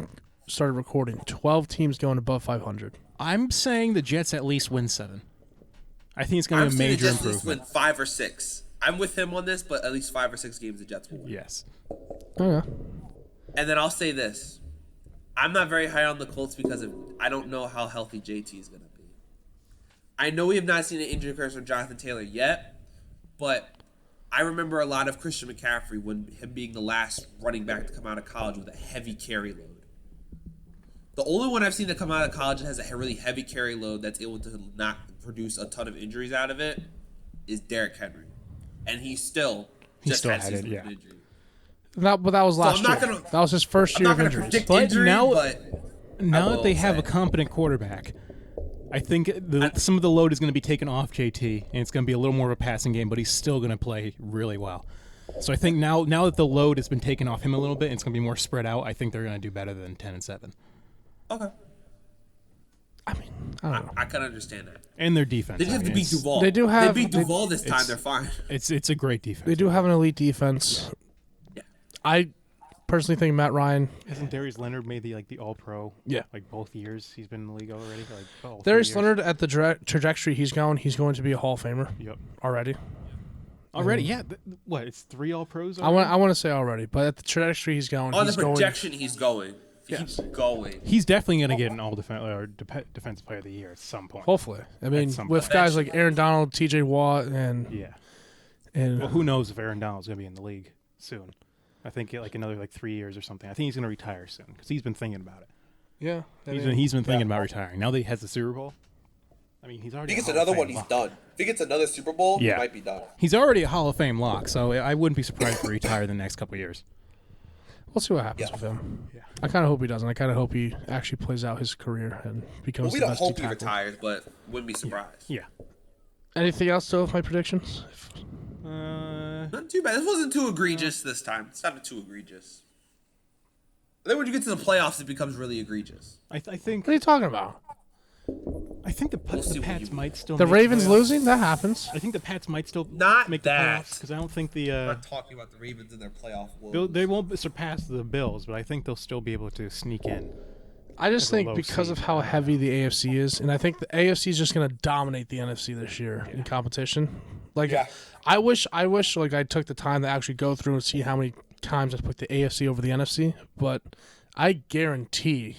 started recording, 12 teams going above 500. I'm saying the Jets at least win 7. I think it's going to be a major improvement. I'm saying the Jets improvement. win 5 or 6. I'm with him on this, but at least 5 or 6 games the Jets will win. Yes. Okay. And then I'll say this. I'm not very high on the Colts because I don't know how healthy JT is going to be. I know we have not seen an injury curse from Jonathan Taylor yet, but I remember a lot of Christian McCaffrey when him being the last running back to come out of college with a heavy carry load. The only one I've seen that come out of college that has a really heavy carry load that's able to not produce a ton of injuries out of it is Derrick Henry. And he still had it, yeah. an injury. But that was last year. That was his first year of injuries. But now now that they have a competent quarterback, I think some of the load is going to be taken off JT, and it's going to be a little more of a passing game, but he's still going to play really well. So I think now that the load has been taken off him a little bit, and it's going to be more spread out, I think they're going to do better than 10-7. Okay. I mean, I don't know. I can understand that. And their defense. They just have to beat Duval. They do have. They beat Duval this time. They're fine. It's a great defense. They do have an elite defense. Yeah. I personally think Matt Ryan. Isn't Darius Leonard made the All-Pro? Yeah. Like both years he's been in the league already. Darius Leonard at the trajectory he's going to be a Hall of Famer. Yep. Already. Already, yeah. What? It's 3 All-Pros. I want to say already, but at the trajectory he's going. On the projection, he's going. Yes. He's going. He's definitely going to get an Defensive Player of the Year at some point. Hopefully, I mean, with guys like Aaron Donald, T.J. Watt, and well, who knows if Aaron Donald's going to be in the league soon? I think another 3 years or something. I think he's going to retire soon because he's been thinking about it. Yeah, he's been thinking about retiring. Now that he has the Super Bowl, I mean, he's already. If he gets another one, he's done. If he gets another Super Bowl, he might be done. He's already a Hall of Fame lock, so I wouldn't be surprised if he retired the next couple of years. We'll see what happens with him. Yeah. I kind of hope he doesn't. I kind of hope he actually plays out his career and becomes the best. We don't hope he tackle. retires, but wouldn't be surprised. Yeah. Anything else though with my predictions? Not too bad. This wasn't too egregious this time. It's not too egregious. I think when you get to the playoffs, it becomes really egregious. I think. What are you talking about? I think the Pats might still. The make Ravens playoffs. losing? That happens. I think the Pats might still Not make the that. playoffs because I don't think I'm not talking about the Ravens and their playoff woes. they won't surpass the Bills, but I think they'll still be able to sneak in. I just As a think low because seed. of how heavy the AFC is, and I think the AFC is just going to dominate the NFC this year in competition. I wish like I took the time to actually go through and see how many times I put the AFC over the NFC, but I guarantee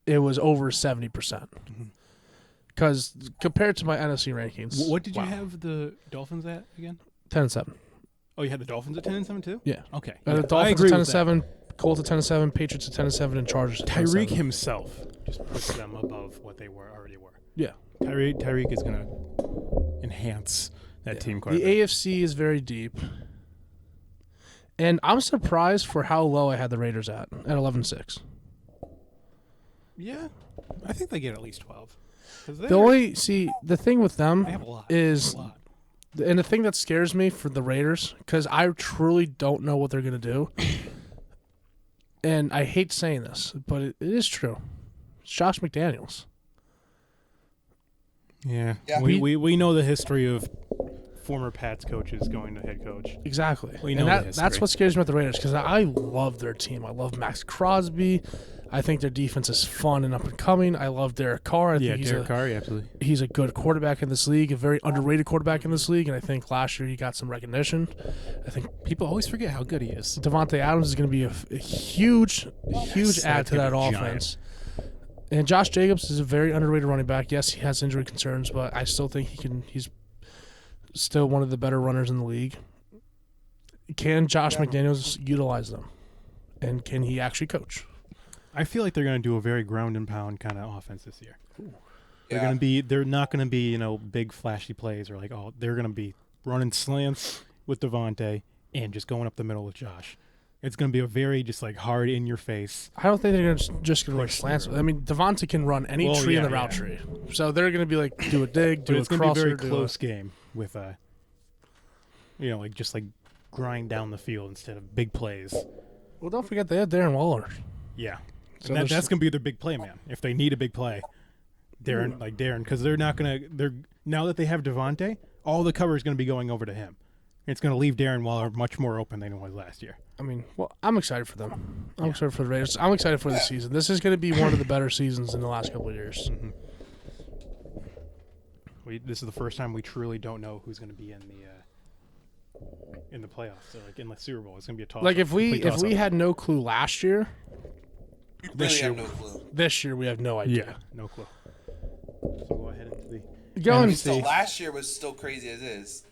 it was over 70%. Because compared to my NFC rankings, What did you have the Dolphins at again? 10-7. Oh, you had the Dolphins at 10-7 too? Yeah. Okay. The I Dolphins agree at with that. 10-7, Colts at 10-7, Patriots at 10-7, and Chargers at 10-7. Tyreek himself just puts them above what they already were. Yeah. Tyreek is going to enhance that team quite a The bit. AFC is very deep. And I'm surprised for how low I had the Raiders at 11-6. Yeah. I think they get at least 12. The thing with them They have a lot. is, A lot. and the thing that scares me for the Raiders, because I truly don't know what they're going to do. And I hate saying this, but it is true. It's Josh McDaniels. Yeah. Yeah. We know the history of former Pats coaches going to head coach. Exactly. We know and the that's history. what scares me about the Raiders, because I love their team. I love Max Crosby. I think their defense is fun and up and coming. I love Derek Carr. I think Derek Carr, absolutely. he's a good quarterback in this league, a very underrated quarterback in this league, and I think last year he got some recognition. I think People always forget how good he is. Devontae Adams is going to be a huge add to that offense. And Josh Jacobs is a very underrated running back. Yes, he has injury concerns, but I still think he's still one of the better runners in the league. Can Josh McDaniels utilize them? And can he actually coach? I feel like they're going to do a very ground and pound kind of offense this year. Yeah. They're not going to be, big flashy plays or they're going to be running slants with Devontae and just going up the middle with Josh. It's going to be a very just hard in your face. I don't think they're just going to run slants. I mean, Devontae can run any tree in the route tree. So they're going to be do a dig, But do a it's going to be a crosser. very close game with grind down the field instead of big plays. Well, don't forget they have Darren Waller. Yeah. So And that's going to be their big play, man. If they need a big play, Darren, because they're not going to. Now that they have Devontae, all the cover is going to be going over to him. It's going to leave Darren Waller much more open than it was last year. I mean, well, I'm excited for them. I'm excited for the Raiders. I'm excited for the season. This is going to be one of the better seasons in the last couple of years. Mm-hmm. This is the first time we truly don't know who's going to be in the playoffs. So like in the Super Bowl, it's going to be a toss. Like if we had no clue last year, This year, no clue. This year we have no idea. Yeah, no clue. So go ahead into the. Go and Still, see. last year was still crazy as is.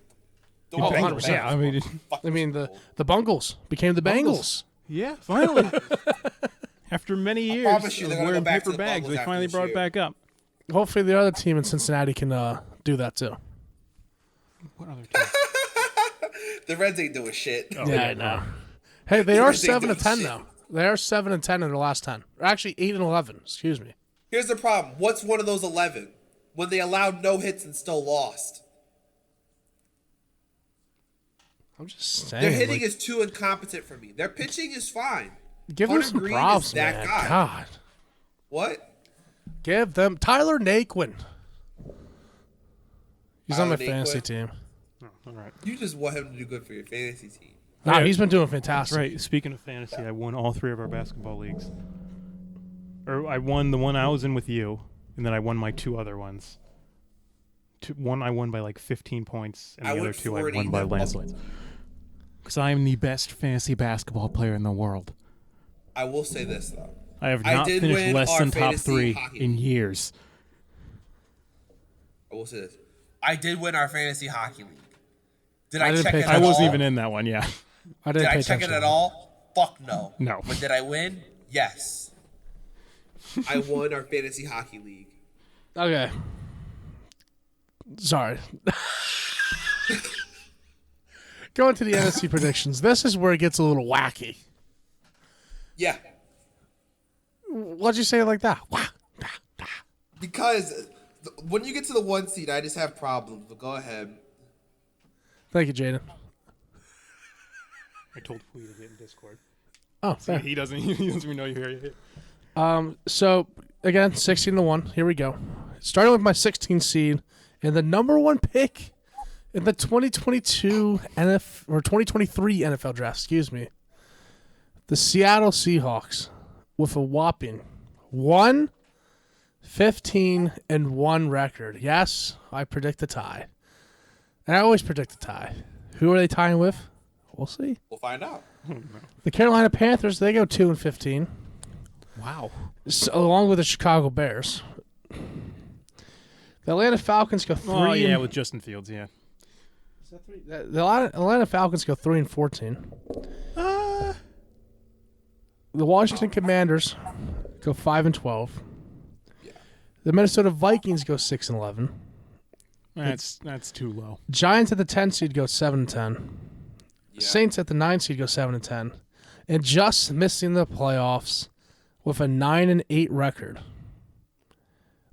The Oh, Bengals 100%. I mean, the Bungles became the Bengals. Yeah, finally. After many years promise you of they're gonna wearing go back paper to the bags, Bungles they after finally this brought it year. back up. Hopefully, the other team in Cincinnati can do that too. What other team? The Reds ain't doing shit. Oh, Yeah, I know. Hey, they are Reds ain't 7-10 doing shit. though. They are 7-10 in their last 10. Or actually 8-11. Excuse me. Here's the problem. What's one of those 11? When they allowed no hits and still lost. I'm just saying. Their hitting like, is too incompetent for me. Their pitching is fine. give them Hunter some Green props, is that man. guy. God, What? give them Tyler Naquin. He's on my Tyler fantasy Naquin? team. Oh, all right. You just want him to do good for your fantasy team. Nah, Yeah. he's been doing fantastic. Right. Speaking of fantasy, I won all 3 of our basketball leagues. Or I won the one I was in with you, and then I won my 2 other ones. One I won by like 15 points, and I the other went 2 I 40, won by then landslides. Because I am the best fantasy basketball player in the world. I will say this, though. I have I not did finished win less our than top fantasy 3 hockey in league. years. I will say this. I did win our fantasy hockey league. Did I I, didn't check pay it at I wasn't all? even in that one, yeah. I Did didn't I pay check it attention. at all? Fuck no. No. But did I win? Yes. I won our fantasy hockey league. Okay. Sorry. Going to the NFC predictions. This is where it gets a little wacky. Yeah. Why'd you say it like that? Wah. Because when you get to the 1 seed, I just have problems. But go ahead. Thank you, Jaden. I told Flea to get in Discord. Oh, fair. He doesn't even know you're here. So again, 16-1. Here we go. Starting with my 16 seed and the number 1 pick in the 2022 or 2023 NFL draft. Excuse me. The Seattle Seahawks with a whopping 1-15-1 record. Yes, I predict a tie. And I always predict a tie. Who are they tying with? We'll see. We'll find out. The Carolina Panthers, they go 2-15. Wow. Along with the Chicago Bears. The Atlanta Falcons go 3. Oh, yeah, with Justin Fields, yeah. The Atlanta Falcons go 3-14. The Washington Commanders go 5-12. Yeah. The Minnesota Vikings go 6-11. That's too low. Giants at the 10 seed go 7-10. Yeah. Saints at the 9 seed go 7-10. And just missing the playoffs with a 9-8 record.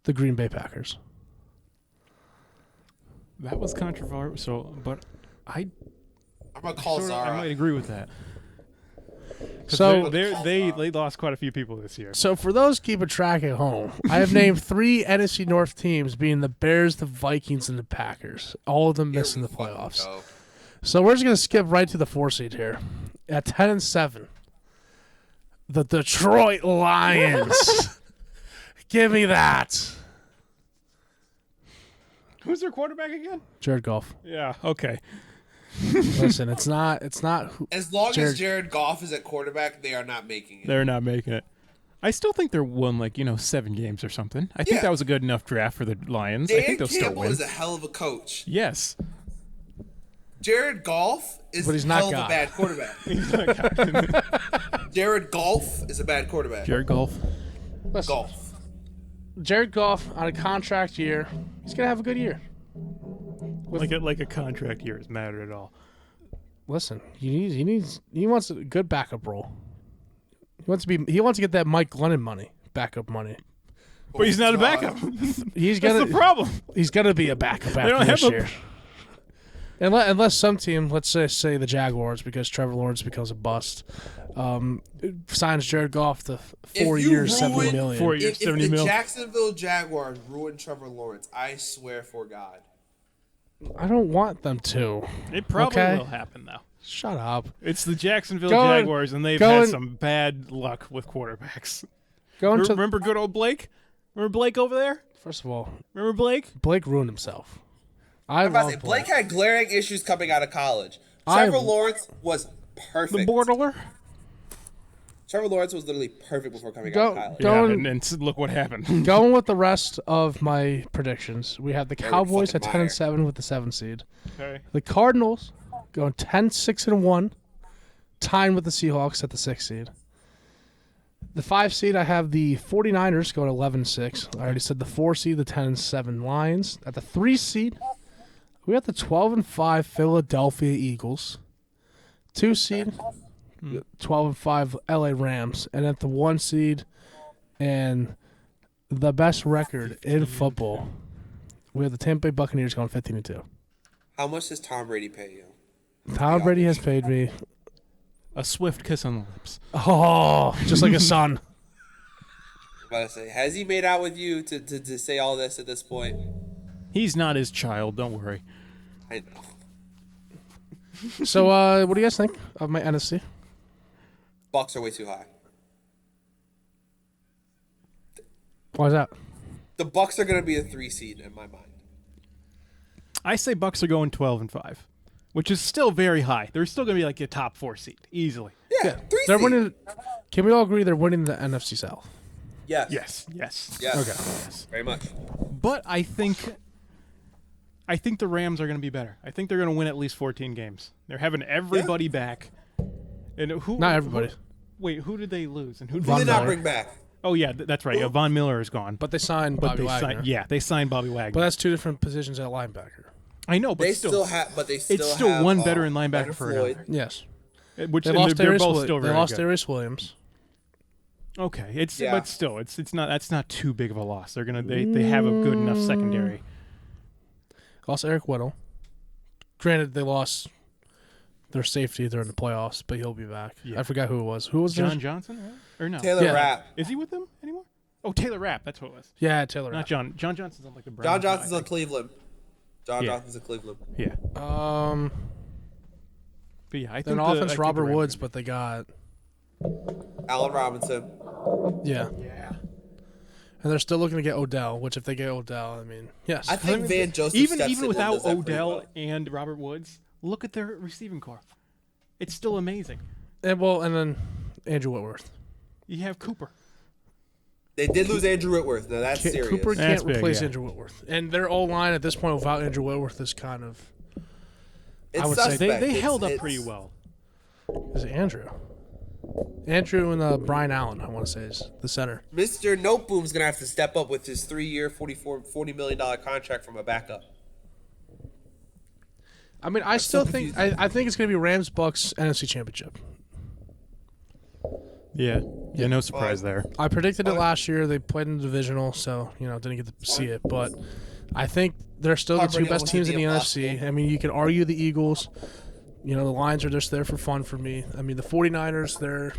The Green Bay Packers. That was controversial, but I'm going to call I Zara. might agree with that. 'Cause So they lost quite a few people this year. So for those keeping track at home, I have named 3 NFC North teams, being the Bears, the Vikings, and the Packers. All of them Here missing we the fucking playoffs. go. So we're just gonna skip right to the 4 seed here. At 10-7, the Detroit Lions. Give me that, Who's their quarterback again? Jared Goff. Yeah, okay. Listen, it's not. As long Jared- as Jared Goff is at quarterback, they are not making it. They're not making it. I still think they're won 7 games or something. I think Yeah. that was a good enough draft for the Lions. I Dan think they'll still Campbell win. is a hell of a coach. Yes. Jared Goff is But he's a not hell God. of a bad quarterback. Jared Goff is a bad quarterback. Jared Goff. Listen, Goff. Jared Goff on a contract year. He's gonna have a good year. Like a contract year is matter at all. Listen, he wants a good backup role. He wants to get that Mike Glennon money, backup money. But he's not a God. backup. He's That's gonna the problem. He's gonna be a backup don't after have this a- year. Unless some team, let's say the Jaguars, because Trevor Lawrence becomes a bust, signs Jared Goff to 4 years, $70 million. 4 years, If $70 the million. Jacksonville Jaguars ruin Trevor Lawrence, I swear for God. I don't want them to. It probably Okay. will happen, though. Shut up. It's the Jacksonville Going- Jaguars, and they've going- had some bad luck with quarterbacks. Going to Remember good old Blake? Remember Blake over there? First of all, Remember Blake? Blake ruined himself. I I'm about to love say, Blake had glaring issues coming out of college. I- Trevor Lawrence was perfect. The borderler? Trevor Lawrence was literally perfect before coming out of college. Yeah, Going- and look what happened. Going with the rest of my predictions, we have the Cowboys at fucking 10-7 with the 7 seed. Okay. The Cardinals going 10-6-1, tying with the Seahawks at the 6 seed. The 5 seed, I have the 49ers going 11-6. I already said the 4 seed, the 10-7 Lions. At the 3 seed, we have the 12-5 Philadelphia Eagles. 2 seed, 12-5 LA Rams. And at the 1 seed, and the best record in football, we have the Tampa Bay Buccaneers going 15-2. How much does Tom Brady pay you? Tom Brady has paid me, A swift kiss on the lips. just like a son. I'm about to say, has he made out with you to say all this at this point? He's not his child, don't worry. I know. So, what do you guys think of my NFC? Bucks are way too high. Why is that? The Bucks are going to be a 3 seed in my mind. I say Bucks are going 12-5, which is still very high. They're still going to be like a top 4 seed, easily. Yeah, 3 They're seed. winning. Can we all agree they're winning the NFC South? Yes. Yes. Yes. Okay. Very much. But I think the Rams are going to be better. I think they're going to win at least 14 games. They're having everybody back. And who? Not everybody. Who did they lose? And who did Who did Von not Miller. bring back? Oh yeah, that's right. Von Miller is gone. But they signed But Bobby they Wagner. signed. Yeah, they signed Bobby Wagner. But that's two different positions at linebacker. I know, but They still have, but they still it's still have, one veteran linebacker Leonard for Floyd. another. Yes. Which They and lost they're Darius, both still they very lost good. Darius Williams. Okay, it's Yeah. but still, it's not that's not too big of a loss. They're gonna they have a good enough secondary. Lost Eric Weddle. Granted, they lost their safety during the playoffs, but he'll be back. Yeah. I forgot who it was. Who was John it? Johnson, right? Or no? Taylor Yeah. Rapp. Is he with them anymore? Oh, Taylor Rapp. That's what it was. Yeah, Taylor. Not Rapp. John. John Johnson's on like the Browns. John Johnson's I on think. Cleveland. John Yeah. Johnson's in Cleveland. Yeah, Um, but yeah, I think then the- offense I think Robert the Rams Woods, are but they got Allen Robinson. yeah, Yeah. and they're still looking to get Odell. Which if they get Odell, I mean, yes, I think Van Joseph Even steps in and without does that pretty Odell well. and Robert Woods, look at their receiving core. It's still amazing. and then Andrew Whitworth. You have Cooper. They did lose Andrew Whitworth. Now that's serious. Cooper That's can't big, replace yeah. Andrew Whitworth, and their O line at this point without Andrew Whitworth is kind of It's I would say suspect. They It's- held up it's- pretty well. is it Andrew. Andrew and Brian Allen, I want to say, is the center. Mr. Noteboom's gonna have to step up with his 3-year, $40 million contract from a backup. I mean, I still so think confused. I think it's going to be Rams Bucks NFC Championship. Yeah. Yeah. No surprise there. I predicted it last year. They played in the divisional, so didn't get to see it. But I think they're still the Tom two Brady best almost teams did in the the NFC. impossible. I mean, you can argue the Eagles. The Lions are just there for fun for me. I mean, the 49ers, they're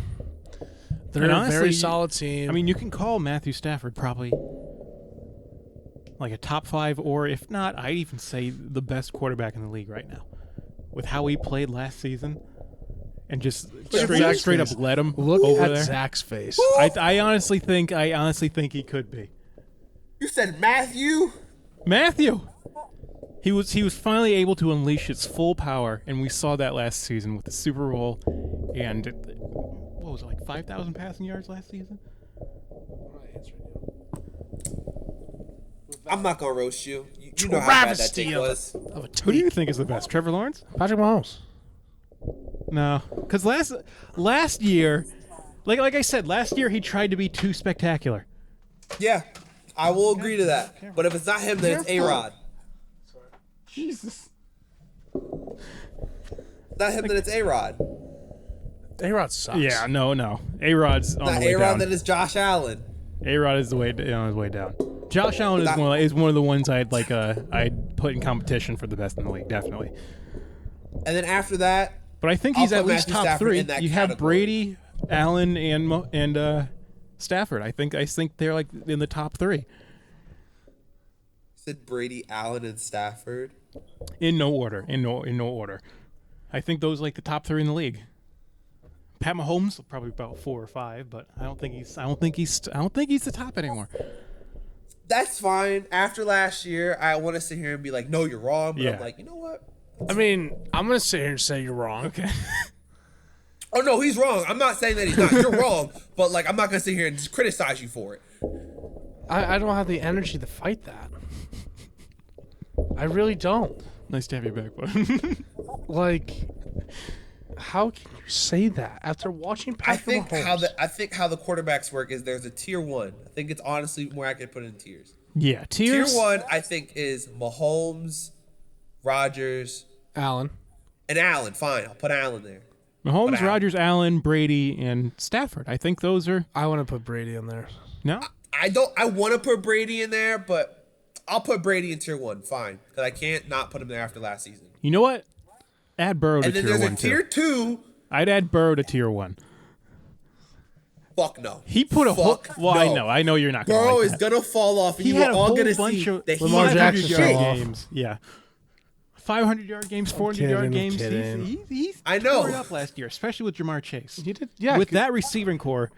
And a honestly, very solid team. I mean, you can call Matthew Stafford probably like a top 5, or if not, I'd even say the best quarterback in the league right now. With how he played last season, and just Zach's straight up face. let him look over at there. Zach's face. I honestly think he could be You said Matthew? Matthew. He was finally able to unleash his full power, and we saw that last season with the Super Bowl, and what was it, like 5,000 passing yards last season? I'm not gonna roast you. You know how bad that Travesty take of was. Of a Who do you tweet. think is the best, Trevor Lawrence? Patrick Mahomes. No, because last year, like I said, last year he tried to be too spectacular. Yeah, I will agree to that. But if it's not him, then it's A-Rod. Jesus. Not him, then it's A-Rod. A-Rod sucks. Yeah, no. A-Rod's on Not the way A-Rod, down. then it's Josh Allen. A-Rod is on his way down. Josh Allen is one of the ones I'd put in competition for the best in the league, definitely. And then after that, But I think I'll he's at put least Matthew top Stafford 3. in that You have category. Brady, Allen, and Stafford. I think they're like in the top 3. said Brady, Allen, and Stafford. In no order. In no order. I think those are like the top 3 in the league. Pat Mahomes probably about 4 or 5, but I don't think he's the top anymore. That's fine. After last year, I want to sit here and be like, no, you're wrong. But Yeah. I'm like, you know what? I mean, I'm gonna sit here and say you're wrong. Okay. Oh, no, he's wrong. I'm not saying that he's not. You're wrong. But, like, I'm not going to sit here and just criticize you for it. I don't have the energy to fight that. I really don't. Nice to have you back, bud. Like, how can you say that after watching Patrick Mahomes? I think how the quarterbacks work is there's a tier 1. I think it's honestly more accurate to put it in tiers. Yeah, Tier tiers. 1, I think, is Mahomes, Rodgers, Allen. and Allen. Fine, I'll put Allen there. Mahomes, Allen. Rodgers, Allen, Brady, and Stafford. I think those are I want to put Brady in there. no. I want to put Brady in there, but I'll put Brady in tier 1. Fine, because I can't not put him there after last season. You know what? Add Burrow to And then tier there's 1 a tier too. 2. I'd add Burrow to tier 1. Fuck no. He put a whole. Fuck Well, no. I know you're not going to Burrow like is that. gonna fall off, and He you had are a all whole gonna bunch see of that Lamar he Jackson has fell shit. off. games. Yeah. 500-yard games, 400-yard games. kidding. He's I know. tore it up last year, especially with Jamar Chase. He did, yeah. With that receiving core,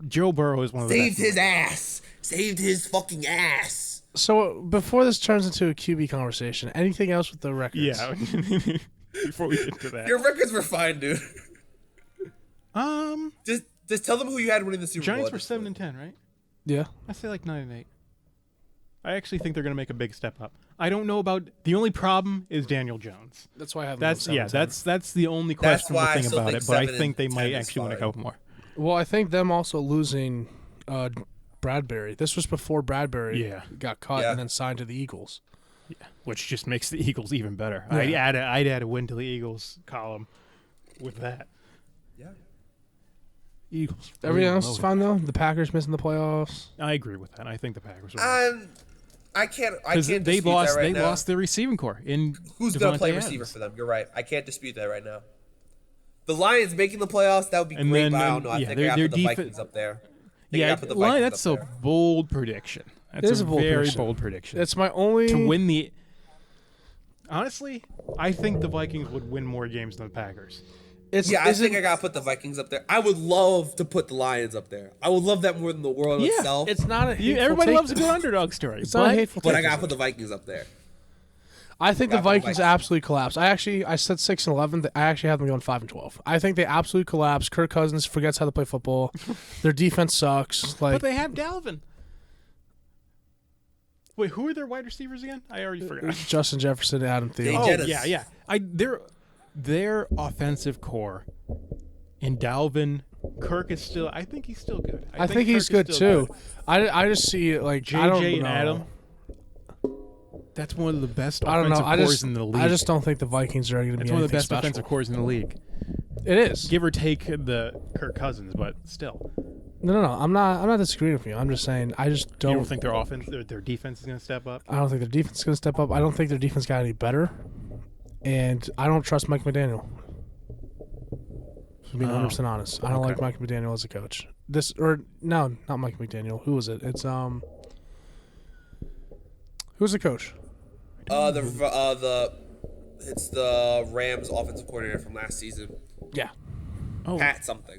Joe Burrow is one of the Saved best. his ass. Saved his fucking ass. So before this turns into a QB conversation, anything else with the records? Yeah. Before we get to that, Your records were fine, dude. um, Just tell them who you had winning the Super Bowl. Giants at were this 7-10, right? Yeah. I say like 9-8. I actually think they're going to make a big step up. I don't know about the only problem is Daniel Jones. That's why I have. That's them at 7-10. that's the only That's questionable why I thing still about think it. But I 7 think they and might 10 is actually win a fine. couple more. Well, I think them also losing Bradbury. This was before Bradbury Yeah. got cut Yeah. and then signed to the Eagles. Which just makes the Eagles even better. Yeah. I'd add a win to the Eagles column with that. Yeah. Eagles. Everything really else is loaded. fine though. The Packers missing the playoffs. I agree with that. I think the Packers will. I can't Because dispute they lost. that right they now. lost their receiving core in. Who's gonna Devontae play Adams. receiver for them? You're right. I can't dispute that right now. The Lions making the playoffs, that would be And great, then, but I don't know. I yeah, think their- I got to their put the defen- Vikings up there. I think I Yeah, gotta put the Vikings that's up a there. bold prediction. That's It is a bold very prediction. bold prediction. It's my only. To win the. Honestly, I think the Vikings would win more games than the Packers. It's, Yeah, I is think it- I gotta put the Vikings up there. I would love to put the Lions up there. I would love that more than the world Yeah, itself. It's not a. hateful Everybody take. loves a good underdog story. It's not a hateful. but take. I gotta put the Vikings up there. I think the Gotta put the Vikings Vikings. absolutely collapse. I said 6-11. I actually have them going 5-12. I think they absolutely collapse. Kirk Cousins forgets how to play football. Their defense sucks. Like But they have Dalvin. Wait, who are their wide receivers again? I already forgot. Justin Jefferson, Adam Thielen. Oh, Jaden. yeah. Their offensive core in Dalvin, Kirk is still. I think he's still good. I think he's Kirk good is still too. I just see it like I don't JJ and know. Adam. That's one of the best I don't know. offensive cores in the league. I just don't think the Vikings are going to be It's one of the anything best special. offensive cores in the league. It is. Give or take the Kirk Cousins, but still. No. I'm not disagreeing with you. I'm just saying I just You don't. don't think their offense, their defense is going to step up? I don't think their defense is going to step up. I don't think their defense got any better, and I don't trust Mike McDaniel. To be 100% honest, I don't like Mike McDaniel as a coach. Not Mike McDaniel. Who was it? It's who's the coach? It's the Rams offensive coordinator from last season. Yeah, Oh, Pat something.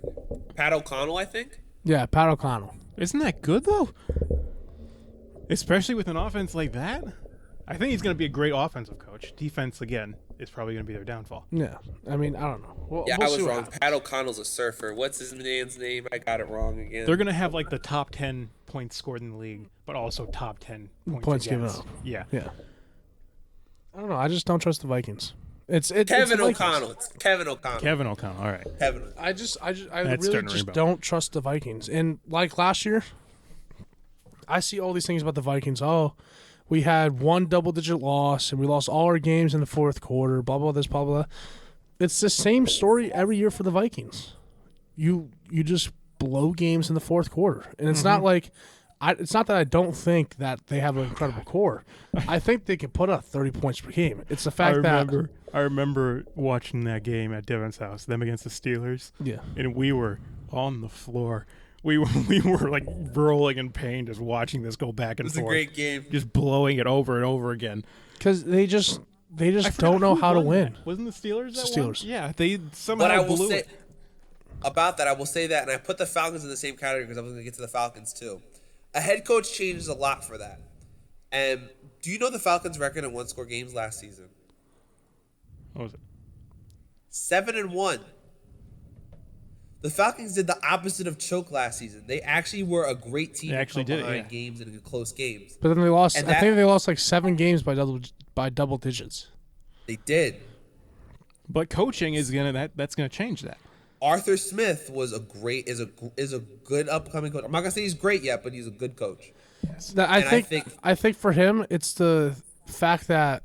Pat O'Connell, I think. yeah, Pat O'Connell. isn't that good though? Especially with an offense like that. I think he's going to be a great offensive coach. Defense again is probably going to be their downfall. Yeah, I mean I don't know. We'll Yeah, see I was what wrong. happens. Pat O'Connell's a surfer. What's his man's name? I got it wrong again. They're going to have like the top 10 points scored in the league, but also top 10 points given against. up. Yeah. Yeah, I don't know. I just don't trust the Vikings. It's Kevin the Vikings. O'Connell. It's Kevin O'Connell. Kevin O'Connell. All right. Kevin. I That's really starting to just ring a bell. don't trust the Vikings. And like last year, I see all these things about the Vikings. Oh, we had one double-digit loss, and we lost all our games in the fourth quarter. Blah blah this blah blah. It's the same story every year for the Vikings. You just blow games in the fourth quarter, and it's not like, it's not that I don't think that they have an incredible core. I think they can put up 30 points per game. It's the fact I remember watching that game at Devin's house, them against the Steelers. Yeah. And we were on the floor. We were like rolling in pain just watching this go back and It was forth. a great game. Just blowing it over and over again. Because they just don't know how to win. Wasn't the Steelers that Steelers. won? Yeah, they somehow But I will blew say it. about that, I will say that, and I put the Falcons in the same category because I was going to get to the Falcons too. A head coach changes a lot for that. And do you know the Falcons' record in one-score games last season? What was it? 7-1. The Falcons did the opposite of choke last season. They actually were a great team. They actually to come did it, behind yeah. games and close games. But then they lost. And I think they lost like 7 games by double digits. They did. But coaching is that's gonna change that. Arthur Smith was a good upcoming coach. I'm not gonna say he's great yet, but he's a good coach. I think for him, it's the fact that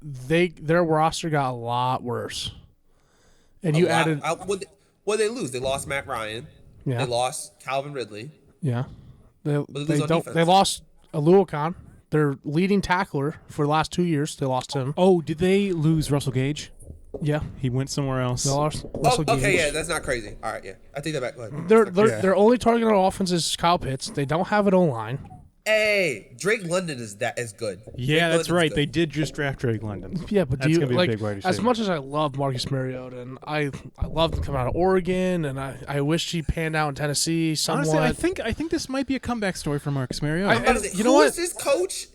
their roster got a lot worse, and you added. What they lose? They lost Matt Ryan. Yeah. They lost Calvin Ridley. Yeah, they lose on defense. They lost Aluakon, their leading tackler for the last 2 years. They lost him. Oh, did they lose Russell Gage? Yeah, He went somewhere else. they lost Russell Okay, Gage. yeah, that's not crazy. All right, yeah, I take that back. Go ahead. Their only target on offense is Kyle Pitts. They don't have an O-line. Hey, Drake London is good. Yeah, Drake that's London's right. good. They did just draft Drake London. Yeah, but That's do you gonna be a like big wide as receiver. much as I love Marcus Mariota and I loved him coming out of Oregon and I wish he panned out in Tennessee somewhat. Honestly, I think this might be a comeback story for Marcus Mariota. I'm about to say, you know who what? is his coach?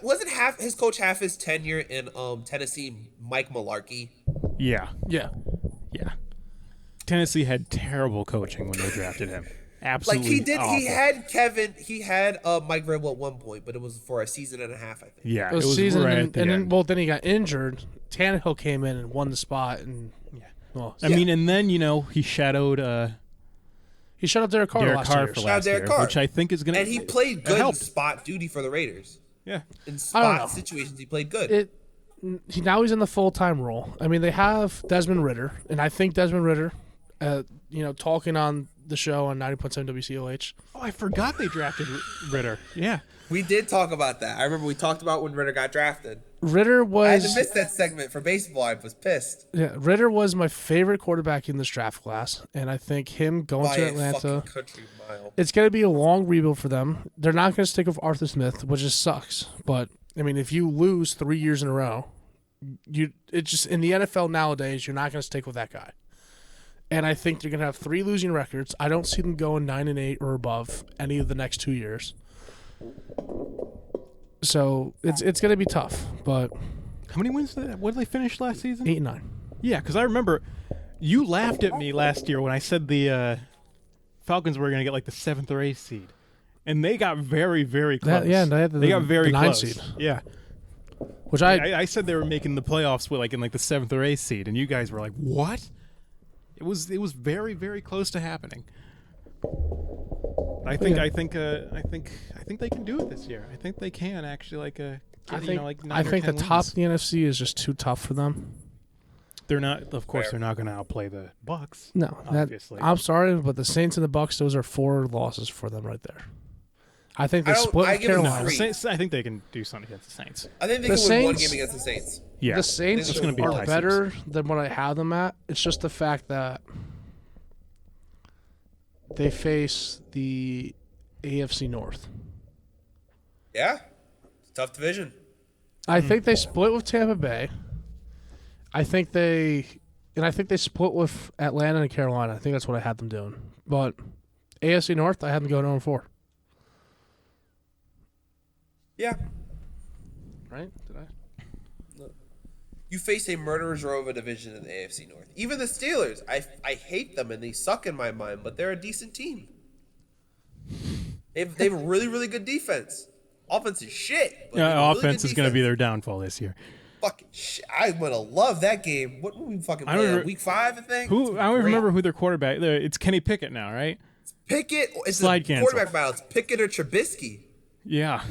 Wasn't his coach half his tenure in Tennessee? Mike Mularkey. Yeah. Yeah. Tennessee had terrible coaching when they drafted him. Absolutely. Like he did. Awful. He had Mike Vrabel at one point, but it was for a season and a half, I think. Yeah, It was season right and at the then end. then he got injured. Tannehill came in and won the spot and lost. I mean, and then he shadowed He shut up Derek Carr Derek last Carr year. for Shout out last Derek year, Carr. which I think is going to. And he played good in helped. spot duty for the Raiders. Yeah. In I don't know. spot situations, he played good. Now he's in the full-time role. I mean, they have Desmond Ritter, and I think Desmond Ritter, talking on the show on 90.7 WCOH. Oh, I forgot they drafted Ritter. Yeah. We did talk about that. I remember we talked about when Ritter got drafted. Ritter I had to was miss that segment for baseball. I was pissed. Ritter was my favorite quarterback in this draft class, and I think him going By to a Atlanta, fucking country mile. it's going to be a long rebuild for them. They're not going to stick with Arthur Smith, which just sucks. But I mean, if you lose 3 years in a row, it's just in the NFL nowadays, you're not going to stick with that guy. And I think they're going to have 3 losing records. I don't see them going 9-8 or above any of the next 2 years. So it's going to be tough, but How many wins did they, what did they finish last season? 8-9. Yeah, because I remember you laughed at me last year when I said the Falcons were going to get like the 7th or 8th seed. And they got very, very close. They got very the 9th close. seed. Yeah. Which I said they were making the playoffs with in like the 7th or 8th seed, and you guys were like, "What?" It was very, very close to happening. I think they can do it this year. I think they can actually I think the top of the NFC is just too tough for them. They're not. Of course, they're not going to outplay the Bucks. No, obviously. I'm sorry, but the Saints and the Bucks, those are 4 losses for them right there. I think they split with give them Carolina. The 3. Saints, I think they can do something against the Saints. I think they The can win one Saints- game against the Saints. Yeah, The Saints It's gonna be a are tight better than what I have them at. It's just the fact that they face the AFC North. Yeah, it's a tough division. I think they split with Tampa Bay. I think they split with Atlanta and Carolina. I think that's what I had them doing. But AFC North, I had them going 0-4. Yeah, Right? Did I? you face a murderer's row of a division in the AFC North. Even the Steelers, I hate them and they suck in my mind, but they're a decent team. They have a really, really good defense. Offense is shit. But they have a really offense good is going to be defense. their downfall this year. Fucking shit. I'm gonna love that game. What were we fucking I don't playing? re- Week 5, I think. I don't Great. remember who their quarterback. It's Kenny Pickett now, right? Pickett. It's Slide a cancel. quarterback battle. It's Pickett or Trubisky. Yeah.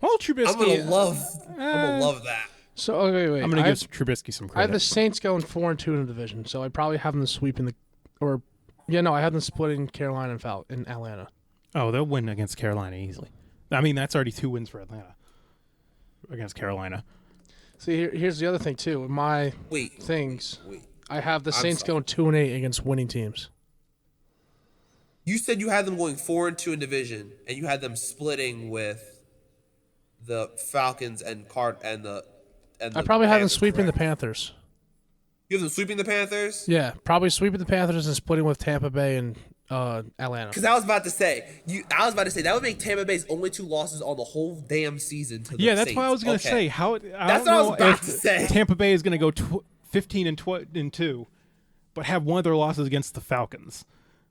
Well, Trubisky. I'm gonna love that. So okay, wait. I'm going to give Trubisky some I have credit. the Saints going 4-2 in the division, so I probably have them sweeping I have them splitting Carolina and Atlanta. Oh, they'll win against Carolina easily. I mean, that's already 2 wins for Atlanta against Carolina. See, here's the other thing too. In my Wait. things, Wait. I have the I'm Saints sorry. going 2-8 against winning teams. You said you had them going 4-2 in division, and you had them splitting with the Falcons and the. I probably have them Panthers, sweeping the correct? Panthers. You have them sweeping the Panthers? Yeah, probably sweeping the Panthers and splitting with Tampa Bay and Atlanta. Because I was about to say that would make Tampa Bay's only 2 losses on the whole damn season to the Yeah, that's Saints. what I was going to Okay. say. How? That's what I was about to say. Tampa Bay is going to go 15-2, but have one of their losses against the Falcons.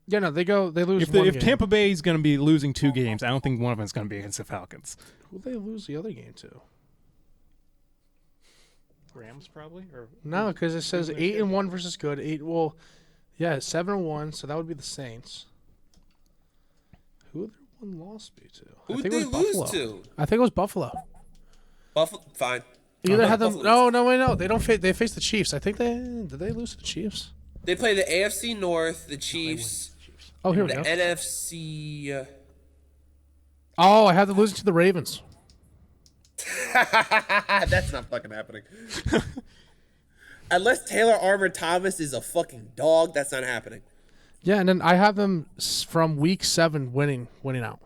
Yeah, no, they lose If one game. Tampa Bay is going to be losing 2 games, I don't think one of them is going to be against the Falcons. Who they lose the other game to? Rams probably, or No, because it says 8-1 versus good. 7-1, so that would be the Saints. Who would their one loss be to? Who I would think they it was lose Buffalo. to? I think it was Buffalo. Buffalo. Fine. Either had them. Buffalo. No. They don't. They faced the Chiefs. I think did they lose to the Chiefs? They play the AFC North, the Chiefs, Oh, here we the go. NFC. Oh, I have them losing to the Ravens. That's not fucking happening. Unless Taylor Armour Thomas is a fucking dog, that's not happening. Yeah, and then I have them from week 7 winning out.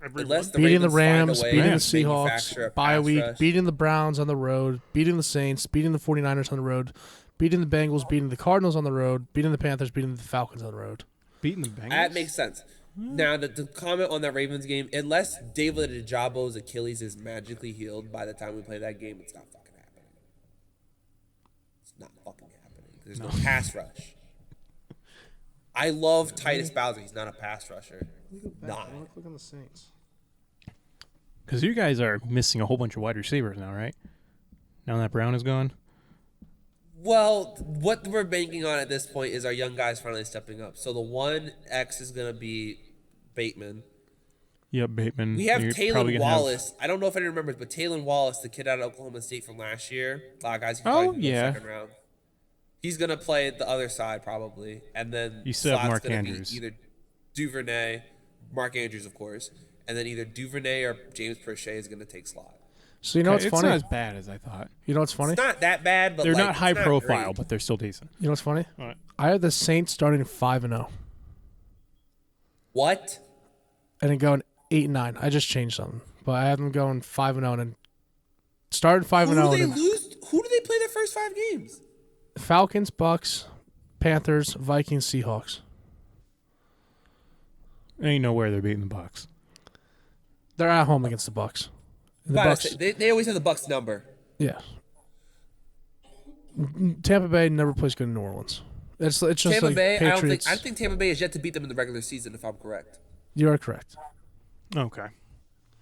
Unless the Beating the Ravens Rams, find a way beating the to manufacture a Seahawks, bye pass week, rush. beating the Browns on the road, beating the Saints, beating the 49ers on the road, beating the Bengals, beating the Cardinals on the road, beating the Panthers, beating the Falcons on the road. beating the Bengals. That makes sense. Now, the comment on that Ravens game, unless David Ajabo's Achilles is magically healed by the time we play that game, it's not fucking happening. It's not fucking happening. There's no pass rush. I love Titus Bowser. He's not a pass rusher. Not. Look on the Saints. Because you guys are missing a whole bunch of wide receivers now, right? Now that Brown is gone. Well, what we're banking on at this point is our young guys finally stepping up. So the 1X is going to be Bateman. Yep, Bateman. We have You're Taylor probably gonna have- Wallace. I don't know if anyone remembers, but Taylor Wallace, the kid out of Oklahoma State from last year, a lot of guys who Oh, probably yeah. second round. He's gonna play the other side probably, and then You still have slot's Mark gonna be Andrews. either Duvernay, Mark Andrews, of course, and then either Duvernay or James Prochet is gonna take slot. So you know what's it's funny? not as bad as I thought. You know what's funny? It's not that bad, but They're like, not high it's profile, great. but they're still decent. You know what's funny? All right. I have the Saints starting 5-0 What? and then going 8-9. I just changed something, but I have them going 5-0 and then started 5-0. Who do they and then lose? Who do they play their first 5 games? Falcons, Bucks, Panthers, Vikings, Seahawks. Ain't nowhere they're beating the Bucks. They're at home against the Bucks. And the Gotta Bucks, say, they always have the Bucks number. yeah. Tampa Bay never plays good in New Orleans. It's just Tampa like Bay, Patriots. I think Tampa Bay has yet to beat them in the regular season, if I'm correct. You are correct. Okay.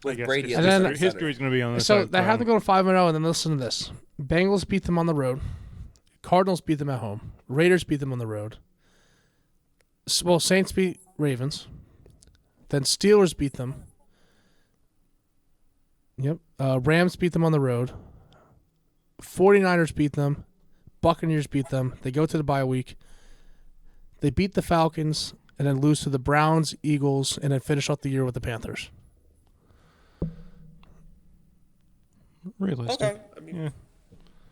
With guess Brady And at then- the History, center. history's going to be on this So side. they have to go to 5-0, and then listen to this: Bengals beat them on the road. Cardinals beat them at home. Raiders beat them on the road. Well, Saints beat Ravens. Then Steelers beat them. Yep. Rams beat them on the road. 49ers beat them. Buccaneers beat them. They go to the bye week. They beat the Falcons and then lose to the Browns, Eagles, and then finish off the year with the Panthers. Realistic. Okay. I mean, Yeah.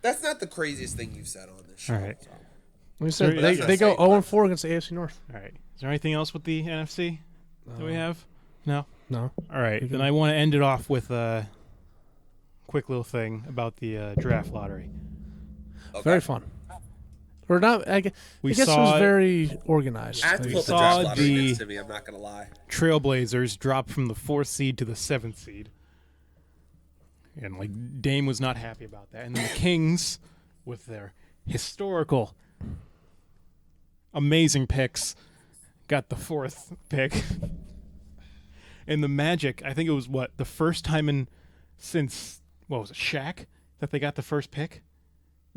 that's not the craziest thing you've said on this show. All right. Like I said, So they, that's they go not saying 0-4 against the AFC North. All right. Is there anything else with the NFC that we have? No? No. All right. Then I want to end it off with a quick little thing about the draft lottery. Okay. Very fun. Or not. I guess We it was saw very organized. I have to Like, put the saw draft lottery the- next to me. I'm not gonna lie. Trailblazers drop from the 4th seed to the 7th seed. And, like, Dame was not happy about that. And then the Kings, with their historical, amazing picks, got the 4th pick. And the Magic, I think it was, the first time since, what was it, Shaq, that they got the first pick?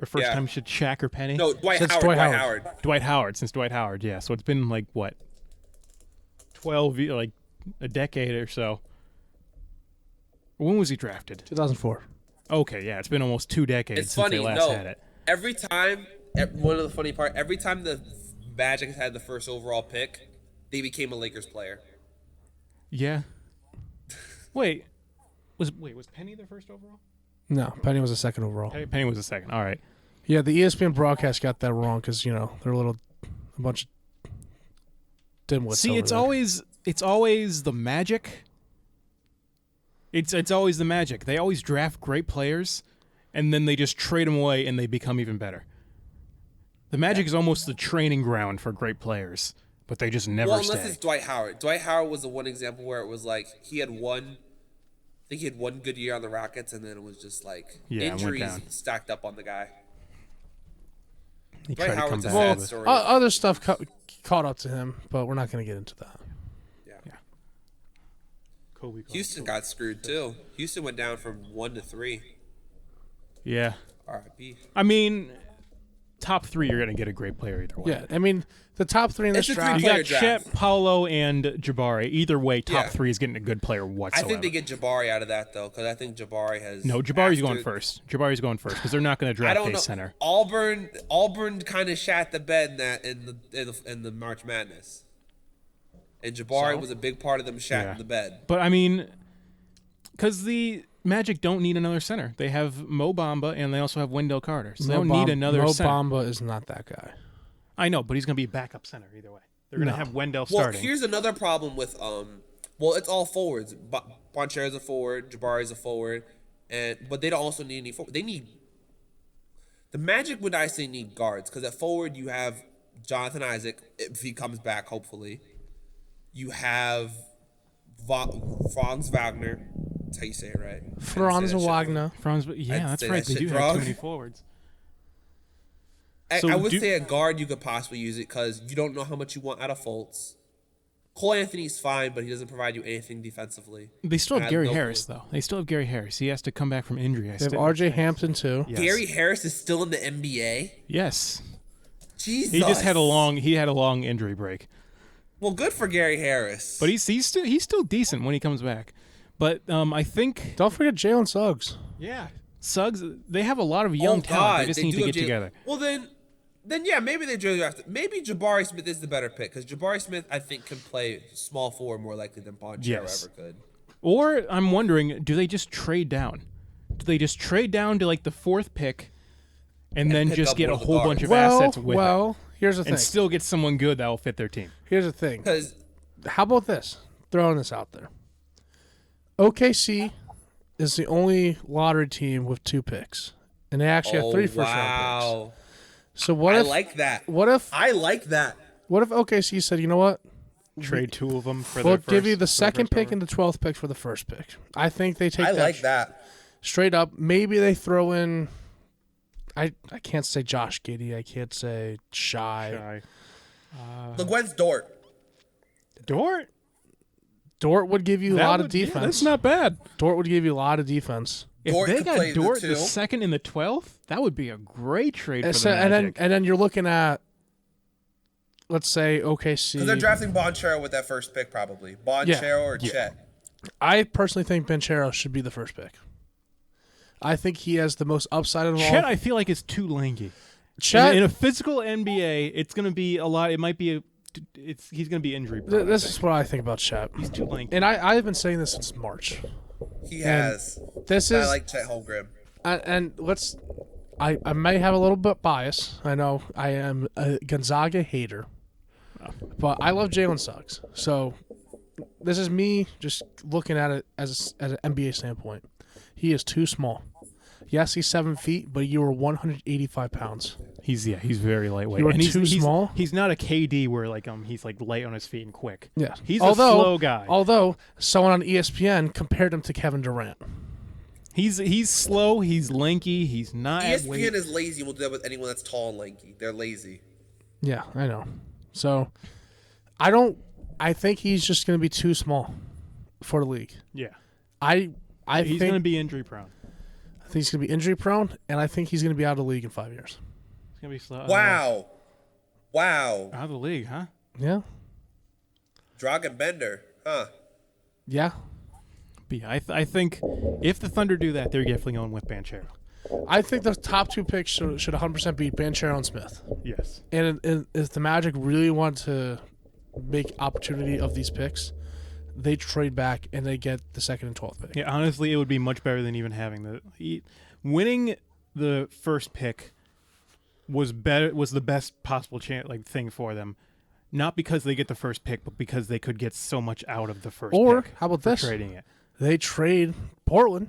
Or first Yeah. time since Shaq or Penny? No, Dwight Since Howard. Dwight Dwight Howard. Howard. Dwight Howard, since Dwight Howard, yeah. So it's been, 12, like, a decade or so. When was he drafted? 2004. Okay, yeah, it's been almost 2 decades It's since funny. they last No, had it. every time. One of the funny part. Every time the Magic had the first overall pick, they became a Lakers player. Yeah. Wait, was Penny the first overall? No, Penny was the second overall. Penny was the second. All right. Yeah, the ESPN broadcast got that wrong because they're a bunch of dimwits. See, over it's there. always the Magic. It's always the Magic. They always draft great players, and then they just trade them away, and they become even better. The Magic is almost the training ground for great players, but they just never stay. Unless it's Dwight Howard. Dwight Howard was the one example where it was like he had one good year on the Rockets, and then it was just like injuries stacked up on the guy. He Dwight tried to come Howard's a back. sad story. Other stuff caught up to him, but we're not going to get into that. Yeah. Kobe. Houston got screwed too. Houston went down from 1 to 3. Yeah. R.I.P. I mean, top 3, you're going to get a great player either way. Yeah, I mean, the top 3 in this It's a draft. You got Player draft. Chet, Paolo, and Jabari. Either way, top Yeah. 3 is getting a good player I whatsoever. think they get Jabari out of that though, because I think Jabari has. No, Jabari's after- going first. Jabari's going first because they're not going to I draft don't a know. center. Auburn kind of shat the bed in the March Madness, and Jabari was a big part of them shatting the bed. But I mean, because the Magic don't need another center. They have Mo Bamba and they also have Wendell Carter, so they don't need another Mo center. Bamba is not that guy. I know, but he's going to be a backup center either way. They're going to have Wendell Well, starting. here's another problem with it's all forwards. Boncher's a forward, Jabari's a forward, but they don't also need any forward. They need the Magic would I say need guards because at forward you have Jonathan Isaac if he comes back hopefully. You have Franz Wagner. That's how you say it, right? Franz Wagner. Yeah, that's say right. that They shit do have wrong. too many forwards. I would say a guard you could possibly use it because you don't know how much you want out of Fultz. Cole Anthony's fine, but he doesn't provide you anything defensively. They still have I Gary have no Harris, though. They still have Gary Harris. He has to come back from injury. They have R.J. Hampton too. Yes. Gary Harris is still in the NBA. Yes. Jesus. He just had a long injury break. Well, good for Gary Harris. But he's still decent when he comes back. But I think Don't forget Jalen Suggs. Suggs, they have a lot of young talent. They just need to do get have together. Well, then yeah, maybe they drafted. Maybe Jabari Smith is the better pick because Jabari Smith I think can play small forward more likely than Bonchero ever could. Or I'm wondering, do they just trade down? Do they just trade down to like the 4th pick and then pick just up get a one of the whole guards? bunch of assets with it here's the thing. and still get someone good that will fit their team? Here's the thing. Because How about this? Throwing this out there. OKC is the only lottery team with 2 picks, and they actually have 3 first-round picks. So what I if? like that. What if? I like that. What if OKC said, you know what? Trade 2 of them for We'll their give you first- the for second first pick overall. and the 12th pick for the first pick. I think they take I like that. straight up. Maybe they throw in. I can't say Josh Giddey. I can't say Shy. LeGuen's Dort. Dort? Dort would give you a lot of defense. That's not bad. Dort would give you a lot of defense. If Dort they could got play the Dort the 2. 2nd and the 12th, that would be a great trade for So, the Magic. and then you're looking at, let's say OKC. Because they're drafting Bonchero with that first pick probably. Bonchero or Chet. I personally think Banchero should be the first pick. I think he has the most upside of all. Chet, I feel like, is too lanky. Chet, In a physical NBA, it's going to be a lot. It might be he's going to be injury prone. this is what I think about Chet. He's too lanky. And I've been saying this since March. He has. This I is like Chet Holmgren. and let's. I may have a little bit bias. I know I am a Gonzaga hater, but I love Jalen Suggs. So this is me just looking at it as an NBA standpoint. He is too small. Yes, he's 7 feet, but you are 185 pounds. He's very lightweight. You are and he's, too he's, small? He's not a KD where he's like light on his feet and quick. Yeah, He's a slow guy. Although someone on ESPN compared him to Kevin Durant. He's slow. He's lanky. He's not at weight. ESPN is lazy. Will do that with anyone that's tall and lanky. They're lazy. Yeah, I know. So I think he's just going to be too small for the league. Yeah. I He's think going to be injury prone. I think he's going to be injury prone, and I think he's going to be out of the league in 5 years. He's going to be slow. Wow. Out of the league, huh? Yeah. Dragan Bender. Huh. Yeah. But yeah, I think if the Thunder do that, they're definitely going with Banchero. I think the top 2 picks should 100% be Banchero and Smith. Yes. And if the Magic really want to make opportunity of these picks, they trade back and they get the 2nd and 12th pick. Yeah, honestly, it would be much better than even having winning the first pick was the best possible thing for them. Not because they get the first pick, but because they could get so much out of the first pick. Or how about for this? Trading it. They trade Portland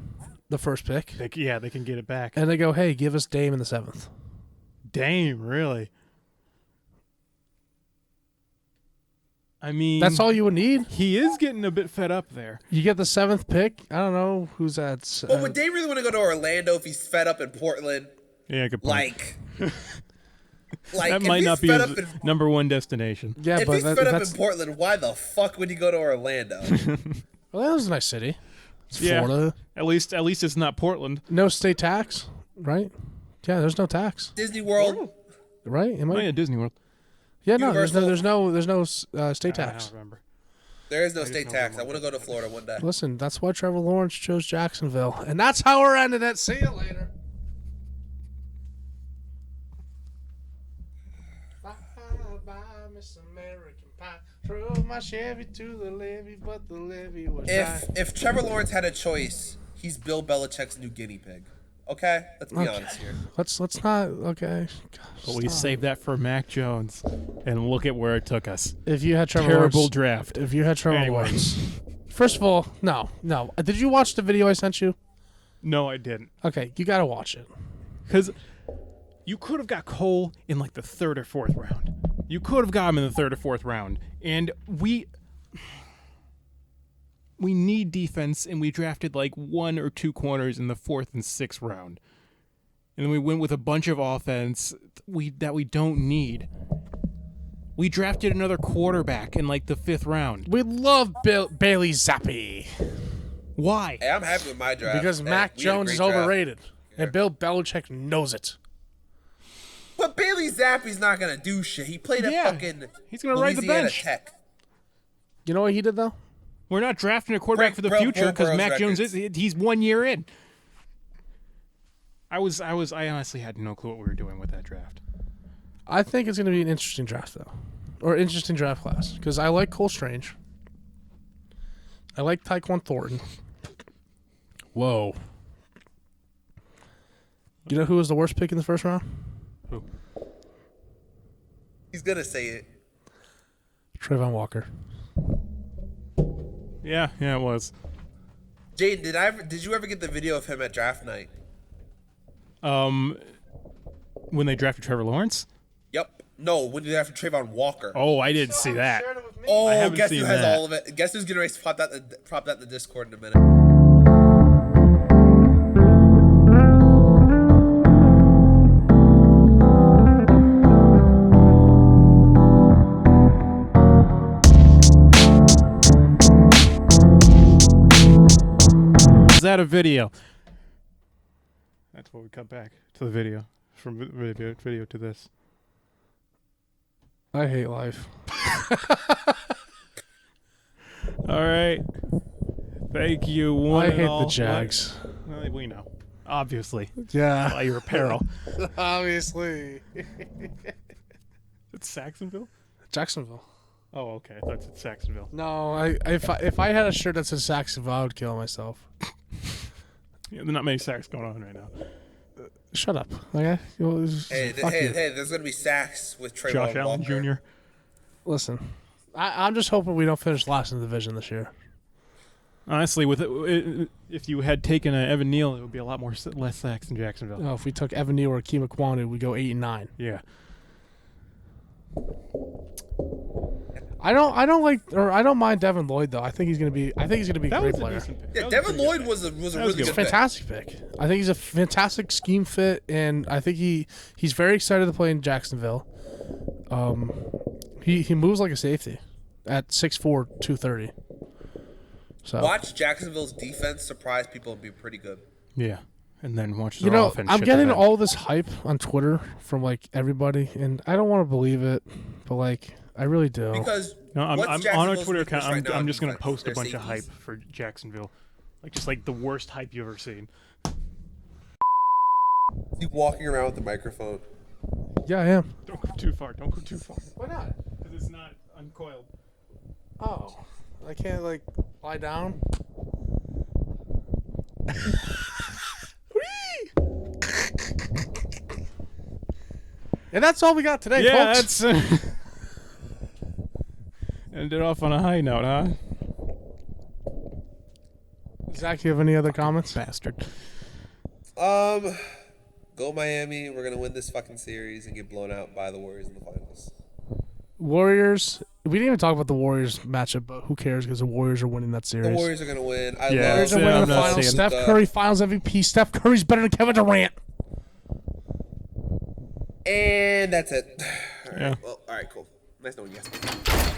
the first pick. They can get it back. And they go, hey, give us Dame in the 7th. Dame, really? I mean, That's all you would need. He is getting a bit fed up there. You get the 7th pick. I don't know who's at. Well, would Dame really want to go to Orlando if he's fed up in Portland? Yeah, good point. Like that might not be his number one destination. Yeah, if but he's fed up in Portland, why the fuck would he go to Orlando? Orlando's a nice city. It's Yeah. Florida. At least it's not Portland. No state tax, right? Yeah, there's no tax, Disney World. right? Am I? Oh yeah, Disney World. Yeah, no, there's Universal. no state I tax. don't remember. There is no state tax. I want to go to Florida one day. Listen, that's why Trevor Lawrence chose Jacksonville, and that's how we're ending it. See you later. Bye, Miss American Pie. Drove my Chevy to the levee, but the levee was dry. If Trevor Lawrence had a choice, he's Bill Belichick's new guinea pig. Okay, let's be honest here. Let's not. Okay. Gosh, But we stop. saved that for Mac Jones, and look at where it took us. If you had Trevor Terrible Lawrence, draft. If you had Trevor Anyway. Lawrence, first of all, no. Did you watch the video I sent you? No, I didn't. Okay, you gotta watch it. Because you could have got Cole in like the 3rd or 4th round. You could have got him in the 3rd or 4th round. And we need defense, and we drafted like 1 or 2 corners in the 4th and 6th round. And then we went with a bunch of offense that we don't need. We drafted another quarterback in like the 5th round. We love Bailey Zappi Why? Hey, I'm happy with my draft. because Hey, Mac we had a Jones is great draft. overrated, and Bill Belichick knows it. But Bailey Zappi's not gonna do shit. He played at Yeah, fucking he's gonna ride the Louisiana bench. Tech. You know what he did though? We're not drafting a quarterback for the future because Burrow's Mac Jones records. he's 1 year in. I honestly had no clue what we were doing with that draft. I think it's going to be an interesting draft though, or interesting draft class because I like Cole Strange. I like Tyquan Thornton. Whoa. You know who was the worst pick in the first round? Who? He's gonna say it. Trayvon Walker. Yeah, it was. Jaden, did you ever get the video of him at draft night? When they drafted Trevor Lawrence? Yep. No, when did they have Trayvon Walker? Oh, I didn't see that. Oh, I haven't guess who seen has that. all of it? Guess who's getting ready to prop that in the Discord in a minute? Is that a video? That's what we cut back to the video. From video to this. I hate life. All right. Thank you. One I and hate all. the Jags. Well, we know. Obviously. Yeah. By your apparel. Obviously. It's Saxonville? Jacksonville. Oh, okay. I thought it's Saxonville. No, if I had a shirt that said Saxonville, I would kill myself. Yeah, there's not many sacks going on right now. Shut up. Okay? Hey, Fuck you. there's gonna be sacks with Trayvon Josh Allen Walker. Jr. Listen, I'm just hoping we don't finish last in the division this year. Honestly, if you had taken Evan Neal, it would be a lot less sacks in Jacksonville. Oh, if we took Evan Neal or Kima Kwanu, we go 8-9. Yeah. I don't mind Devin Lloyd though. I think he's gonna be a great player. decent pick. Yeah, That Devin pretty Lloyd good. was a was really good. good pick. Fantastic pick. I think he's a fantastic scheme fit, and I think he's very excited to play in Jacksonville. He moves like a safety at 6'4", 230. So Watch Jacksonville's defense surprise people and be pretty good. Yeah. And then watch you their know, offense I'm shit getting the bed. all this hype on Twitter from like everybody, and I don't want to believe it, but like I really do. Because No, I'm what's on our Jacksonville's Twitter weakness account. right now I'm in just gonna defense? post a Their bunch of hype safeties. for Jacksonville, like the worst hype you've ever seen. Keep walking around with the microphone. Yeah, I am. Don't go too far. Don't go too far Why not? because it's not uncoiled. Oh, I can't like lie down. And that's all we got today, Yeah, folks. that's. Ended off on a high note, huh? Zach, you have any other comments? Bastard. Go Miami. We're gonna win this fucking series and get blown out by the Warriors in the finals. Warriors. We didn't even talk about the Warriors matchup, but who cares because the Warriors are winning that series. The Warriors are gonna win. I Yeah, love Warriors are winning I'm the not finals. seeing Steph Curry finals MVP. Steph Curry's better than Kevin Durant. And that's it. All right. Yeah. Well, all right, cool. Nice knowing you guys.